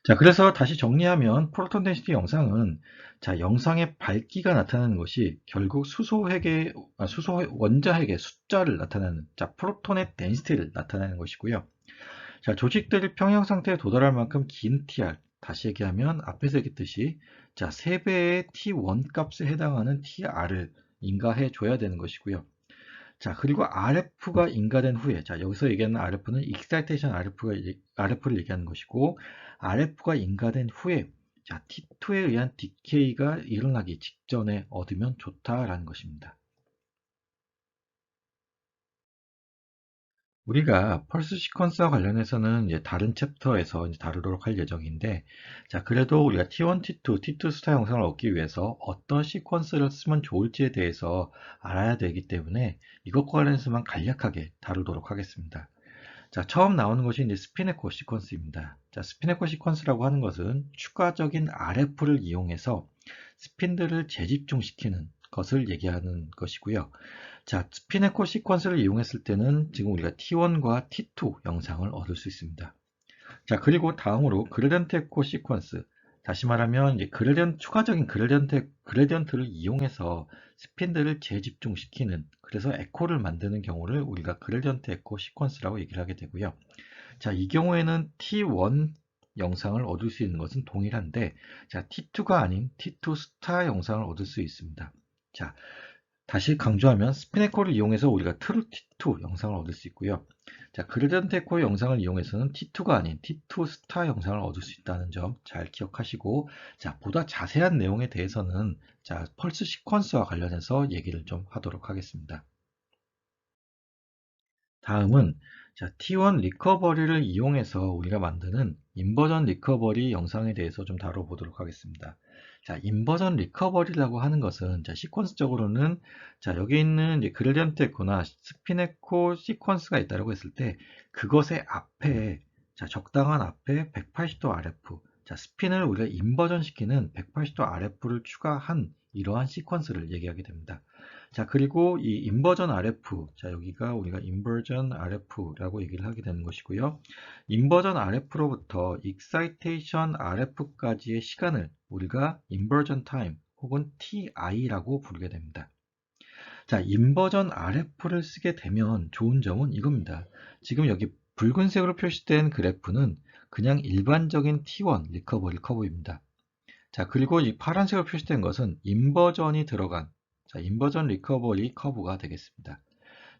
자, 그래서 다시 정리하면 프로톤 덴시티 영상은, 자, 영상의 밝기가 나타나는 것이 결국 수소 원자핵의 숫자를 나타내는, 자, 프로톤의 덴시티를 나타내는 것이고요. 자, 조직들이 평형 상태에 도달할 만큼 긴 TR, 다시 얘기하면 앞에서 얘기했듯이, 자, 3배의 T1 값에 해당하는 TR을 인가해 줘야 되는 것이고요. 자, 그리고 RF가 인가된 후에, 자, 여기서 얘기하는 RF는 Excitation RF를 얘기하는 것이고, RF가 인가된 후에, 자, T2에 의한 디케이가 일어나기 직전에 얻으면 좋다라는 것입니다. 우리가 펄스 시퀀스와 관련해서는 이제 다른 챕터에서 이제 다루도록 할 예정인데, 자, 그래도 우리가 T1, T2, T2 스타 영상을 얻기 위해서 어떤 시퀀스를 쓰면 좋을지에 대해서 알아야 되기 때문에 이것과 관련해서만 간략하게 다루도록 하겠습니다. 자, 처음 나오는 것이 이제 스피네코 시퀀스입니다. 자, 스피네코 시퀀스라고 하는 것은 추가적인 RF를 이용해서 스핀들을 재집중시키는 것을 얘기하는 것이고요. 자, 스피네코 시퀀스를 이용했을 때는 지금 우리가 T1과 T2 영상을 얻을 수 있습니다. 자, 그리고 다음으로 그레디언트 에코 시퀀스. 다시 말하면 이제 추가적인 그레디언트를 이용해서 스핀들을 재집중시키는, 그래서 에코를 만드는 경우를 우리가 그레디언트 에코 시퀀스라고 얘기를 하게 되고요. 자, 이 경우에는 T1 영상을 얻을 수 있는 것은 동일한데, 자, T2가 아닌 T2 스타 영상을 얻을 수 있습니다. 자, 다시 강조하면 스피네코를 이용해서 우리가 트루 T2 영상을 얻을 수 있고요. 자, 그레디언트 에코 영상을 이용해서는 T2가 아닌 T2 스타 영상을 얻을 수 있다는 점 잘 기억하시고, 자, 보다 자세한 내용에 대해서는, 자, 펄스 시퀀스와 관련해서 얘기를 좀 하도록 하겠습니다. 다음은, 자, T1 리커버리를 이용해서 우리가 만드는 인버전 리커버리 영상에 대해서 좀 다뤄보도록 하겠습니다. 자, 인버전 리커버리라고 하는 것은, 자, 시퀀스적으로는, 자, 여기 있는 이제 그레디언트 에코나 스핀 에코 시퀀스가 있다고 했을 때, 그것의 앞에, 자, 적당한 앞에 180도 RF, 자, 스핀을 우리가 인버전 시키는 180도 RF를 추가한 이러한 시퀀스를 얘기하게 됩니다. 자, 그리고 이 인버전 RF, 자, 여기가 우리가 인버전 RF라고 얘기를 하게 되는 것이고요. 인버전 RF로부터 익사이테이션 RF까지의 시간을 우리가 인버전 타임 혹은 TI라고 부르게 됩니다. 자, 인버전 RF를 쓰게 되면 좋은 점은 이겁니다. 지금 여기 붉은색으로 표시된 그래프는 그냥 일반적인 T1 리커버리 커브입니다. 자, 그리고 이 파란색으로 표시된 것은 인버전이 들어간, 자, 인버전 리커버리 커브가 되겠습니다.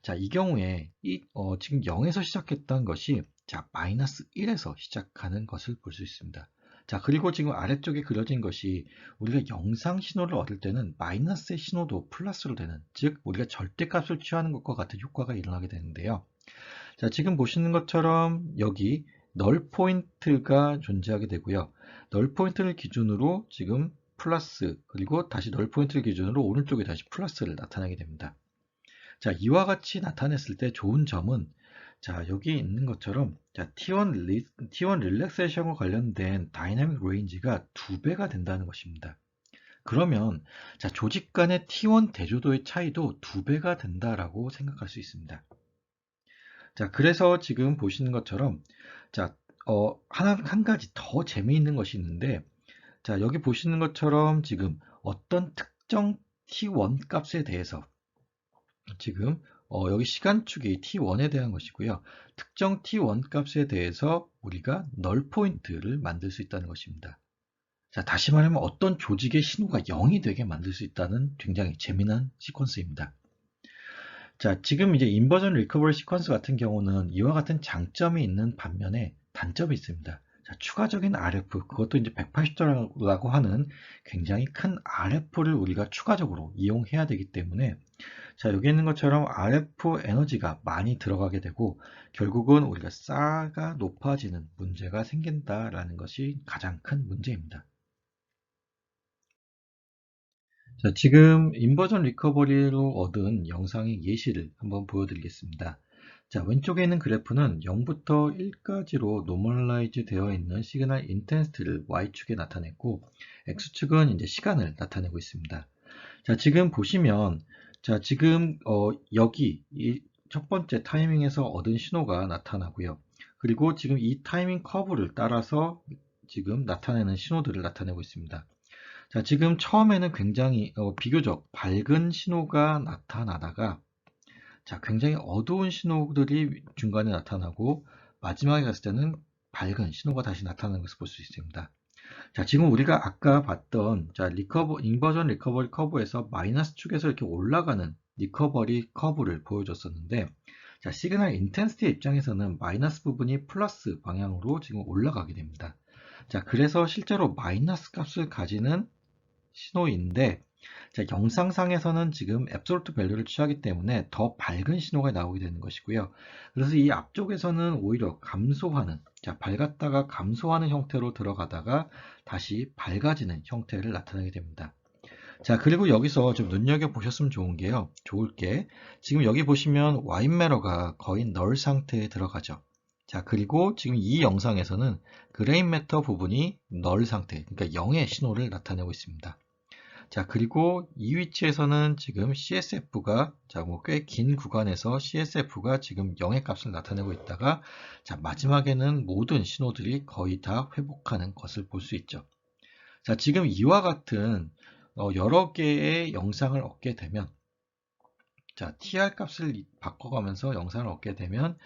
자, 이 경우에 지금 0에서 시작했던 것이 자, 마이너스 1에서 시작하는 것을 볼 수 있습니다. 자, 그리고 지금 아래쪽에 그려진 것이 우리가 영상 신호를 얻을 때는 마이너스의 신호도 플러스로 되는, 즉 우리가 절대값을 취하는 것과 같은 효과가 일어나게 되는데요. 자, 지금 보시는 것처럼 여기 널 포인트가 존재하게 되고요. 널 포인트를 기준으로 지금 플러스, 그리고 다시 널 포인트를 기준으로 오른쪽에 다시 플러스를 나타나게 됩니다. 자, 이와 같이 나타냈을 때 좋은 점은 자, 여기 있는 것처럼 자, T1 릴렉세이션과 관련된 다이나믹 레인지가 2배가 된다는 것입니다. 그러면 자, 조직 간의 T1 대조도의 차이도 2배가 된다라고 생각할 수 있습니다. 자, 그래서 지금 보시는 것처럼 자, 한 가지 더 재미있는 것이 있는데 자, 여기 보시는 것처럼 지금 어떤 특정 T1 값에 대해서 지금 여기 시간축이 T1에 대한 것이고요. 특정 T1 값에 대해서 우리가 널 포인트를 만들 수 있다는 것입니다. 자, 다시 말하면 어떤 조직의 신호가 0이 되게 만들 수 있다는 굉장히 재미난 시퀀스입니다. 자, 지금 이제 인버전 리커버리 시퀀스 같은 경우는 이와 같은 장점이 있는 반면에 단점이 있습니다. 자, 추가적인 RF, 그것도 이제 180도라고 하는 굉장히 큰 RF를 우리가 추가적으로 이용해야 되기 때문에 자, 여기 있는 것처럼 RF 에너지가 많이 들어가게 되고 결국은 우리가 싸가 높아지는 문제가 생긴다라는 것이 가장 큰 문제입니다. 자, 지금 인버전 리커버리로 얻은 영상의 예시를 한번 보여드리겠습니다. 자, 왼쪽에 있는 그래프는 0부터 1까지로 노멀라이즈 되어 있는 시그널 인텐시티를 Y축에 나타냈고 X축은 이제 시간을 나타내고 있습니다. 자, 지금 보시면 자, 지금 여기 이 첫 번째 타이밍에서 얻은 신호가 나타나고요. 그리고 지금 이 타이밍 커브를 따라서 지금 나타내는 신호들을 나타내고 있습니다. 자, 지금 처음에는 굉장히 비교적 밝은 신호가 나타나다가 자, 굉장히 어두운 신호들이 중간에 나타나고 마지막에 갔을 때는 밝은 신호가 다시 나타나는 것을 볼 수 있습니다. 자, 지금 우리가 아까 봤던 자, 인버전 리커버리 커브에서 마이너스 축에서 이렇게 올라가는 리커버리 커브를 보여줬었는데 자, 시그널 인텐시티 입장에서는 마이너스 부분이 플러스 방향으로 지금 올라가게 됩니다. 자, 그래서 실제로 마이너스 값을 가지는 신호인데 자, 영상상에서는 지금 앱솔루트 밸류를 취하기 때문에 더 밝은 신호가 나오게 되는 것이고요. 그래서 이 앞쪽에서는 오히려 감소하는, 자, 밝았다가 감소하는 형태로 들어가다가 다시 밝아지는 형태를 나타내게 됩니다. 자, 그리고 여기서 좀 눈여겨보셨으면 좋을 게 지금 여기 보시면 와인 매러가 거의 널 상태에 들어가죠. 자, 그리고 지금 이 영상에서는 그레인 매터 부분이 널 상태, 그러니까 0의 신호를 나타내고 있습니다. 자, 그리고 이 위치에서는 지금 CSF가 자, 뭐 꽤 긴 구간에서 CSF가 지금 0의 값을 나타내고 있다가 자, 마지막에는 모든 신호들이 거의 다 회복하는 것을 볼 수 있죠. 자, 지금 이와 같은 여러 개의 영상을 얻게 되면 자, TR 값을 바꿔가면서 영상을 얻게 되면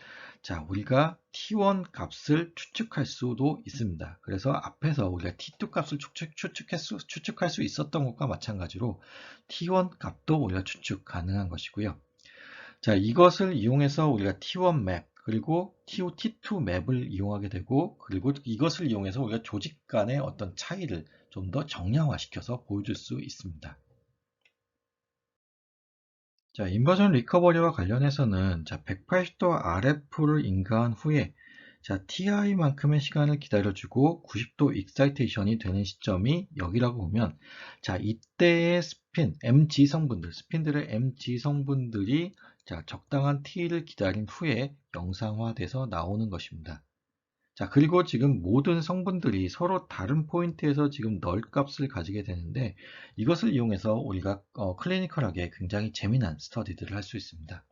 자, 우리가 T1 값을 추측할 수도 있습니다. 그래서 앞에서 우리가 T2 값을 추측할 수 있었던 것과 마찬가지로 T1 값도 우리가 추측 가능한 것이고요. 자, 이것을 이용해서 우리가 T1 맵, 그리고 T2 맵을 이용하게 되고, 그리고 이것을 이용해서 우리가 조직 간의 어떤 차이를 좀 더 정량화시켜서 보여줄 수 있습니다. 자, 인버전 리커버리와 관련해서는 자, 180도 RF를 인가한 후에 자, TI만큼의 시간을 기다려주고 90도 익사이테이션이 되는 시점이 여기라고 보면 자, 이때의 MG 성분들, 스핀들의 MG 성분들이 자, 적당한 T를 기다린 후에 영상화돼서 나오는 것입니다. 자, 그리고 지금 모든 성분들이 서로 다른 포인트에서 지금 널 값을 가지게 되는데 이것을 이용해서 우리가 클리니컬하게 굉장히 재미난 스터디들을 할 수 있습니다.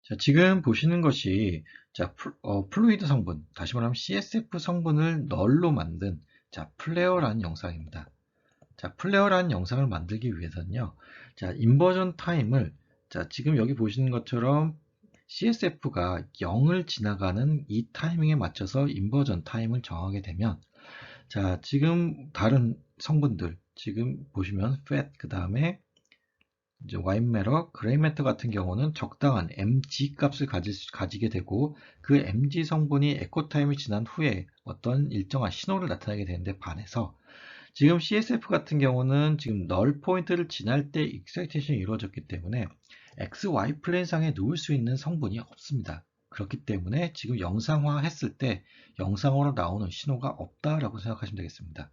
자, 지금 보시는 것이 자, 플루이드 성분, 다시 말하면 CSF 성분을 널로 만든 자, 플레어라는 영상입니다. 자, 플레어라는 영상을 만들기 위해서는요. 자, 인버전 타임을 자, 지금 여기 보시는 것처럼 CSF가 0을 지나가는 이 타이밍에 맞춰서 인버전 타임을 정하게 되면 자, 지금 다른 성분들 지금 보시면 fat 그 다음에 이제 와인 매터, 그레이 매터 같은 경우는 적당한 mg 값을 가지게 되고 그 mg 성분이 에코 타임이 지난 후에 어떤 일정한 신호를 나타내게 되는데 반해서 지금 CSF 같은 경우는 지금 널 포인트를 지날 때 익사이테이션이 이루어졌기 때문에 XY 플레인상에 놓을 수 있는 성분이 없습니다. 그렇기 때문에 지금 영상화 했을 때 영상으로 나오는 신호가 없다라고 생각하시면 되겠습니다.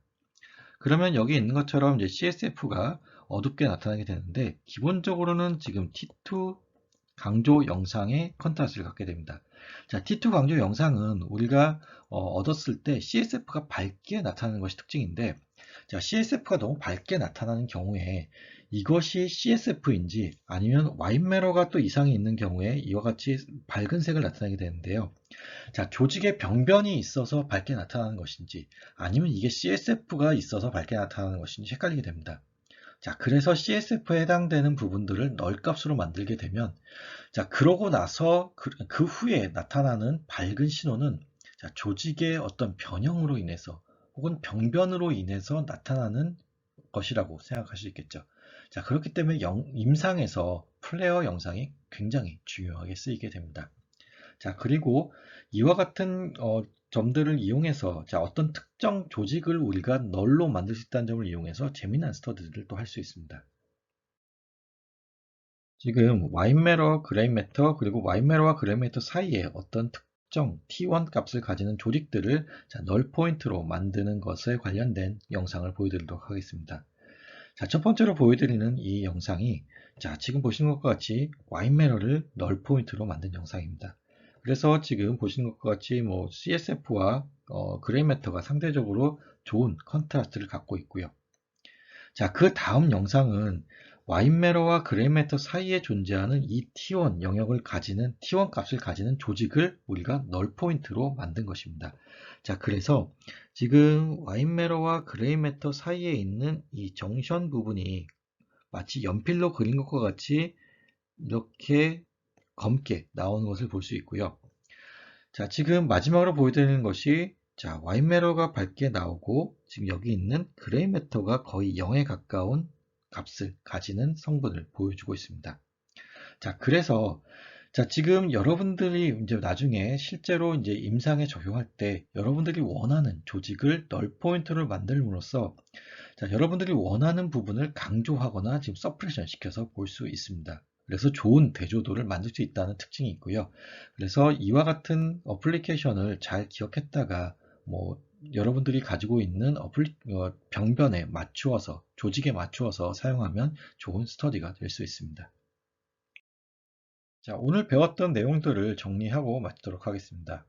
그러면 여기 있는 것처럼 이제 CSF가 어둡게 나타나게 되는데 기본적으로는 지금 T2 강조 영상의 컨트라스트를 갖게 됩니다. 자, T2 강조 영상은 우리가 얻었을 때 CSF가 밝게 나타나는 것이 특징인데 자, CSF가 너무 밝게 나타나는 경우에 이것이 CSF인지 아니면 와인 매러가 또 이상이 있는 경우에 이와 같이 밝은 색을 나타내게 되는데요. 자, 조직에 병변이 있어서 밝게 나타나는 것인지 아니면 이게 CSF가 있어서 밝게 나타나는 것인지 헷갈리게 됩니다. 자, 그래서 CSF에 해당되는 부분들을 널 값으로 만들게 되면 자, 그러고 나서 그 후에 나타나는 밝은 신호는 자, 조직의 어떤 변형으로 인해서 혹은 병변으로 인해서 나타나는 것이라고 생각할 수 있겠죠. 자, 그렇기 때문에 임상에서 플레어 영상이 굉장히 중요하게 쓰이게 됩니다. 자, 그리고 이와 같은 점들을 이용해서 자, 어떤 특정 조직을 우리가 널로 만들 수 있다는 점을 이용해서 재미난 스터디를 또 할 수 있습니다. 지금 와인 매러, 그레이 매터 그리고 와인 매러와 그레이 매터 사이에 어떤 특정 T1 값을 가지는 조직들을 자, 널 포인트로 만드는 것에 관련된 영상을 보여드리도록 하겠습니다. 자, 첫 번째로 보여드리는 이 영상이 자, 지금 보시는 것과 같이 와인 매러를 널 포인트로 만든 영상입니다. 그래서 지금 보시는 것과 같이 뭐 CSF와 그레이 매터가 상대적으로 좋은 컨트라스트를 갖고 있고요. 자, 그 다음 영상은 와인 매러와 그레이 매터 사이에 존재하는 이 T1 영역을 가지는 T1 값을 가지는 조직을 우리가 널 포인트로 만든 것입니다. 자, 그래서 지금 와인 매러와 그레이 매터 사이에 있는 이 정션 부분이 마치 연필로 그린 것과 같이 이렇게 검게 나오는 것을 볼 수 있고요. 자, 지금 마지막으로 보여드리는 것이 자, 와인 매러가 밝게 나오고 지금 여기 있는 그레이 매터가 거의 0에 가까운 값을 가지는 성분을 보여주고 있습니다. 자, 그래서 자, 지금 여러분들이 이제 나중에 실제로 이제 임상에 적용할 때 여러분들이 원하는 조직을 널 포인트를 만들므로써 자, 여러분들이 원하는 부분을 강조하거나 지금 서프레션 시켜서 볼 수 있습니다. 그래서 좋은 대조도를 만들 수 있다는 특징이 있고요. 그래서 이와 같은 어플리케이션을 잘 기억했다가 뭐 여러분들이 가지고 있는 병변에 맞추어서 조직에 맞추어서 사용하면 좋은 스터디가 될 수 있습니다. 자, 오늘 배웠던 내용들을 정리하고 마치도록 하겠습니다.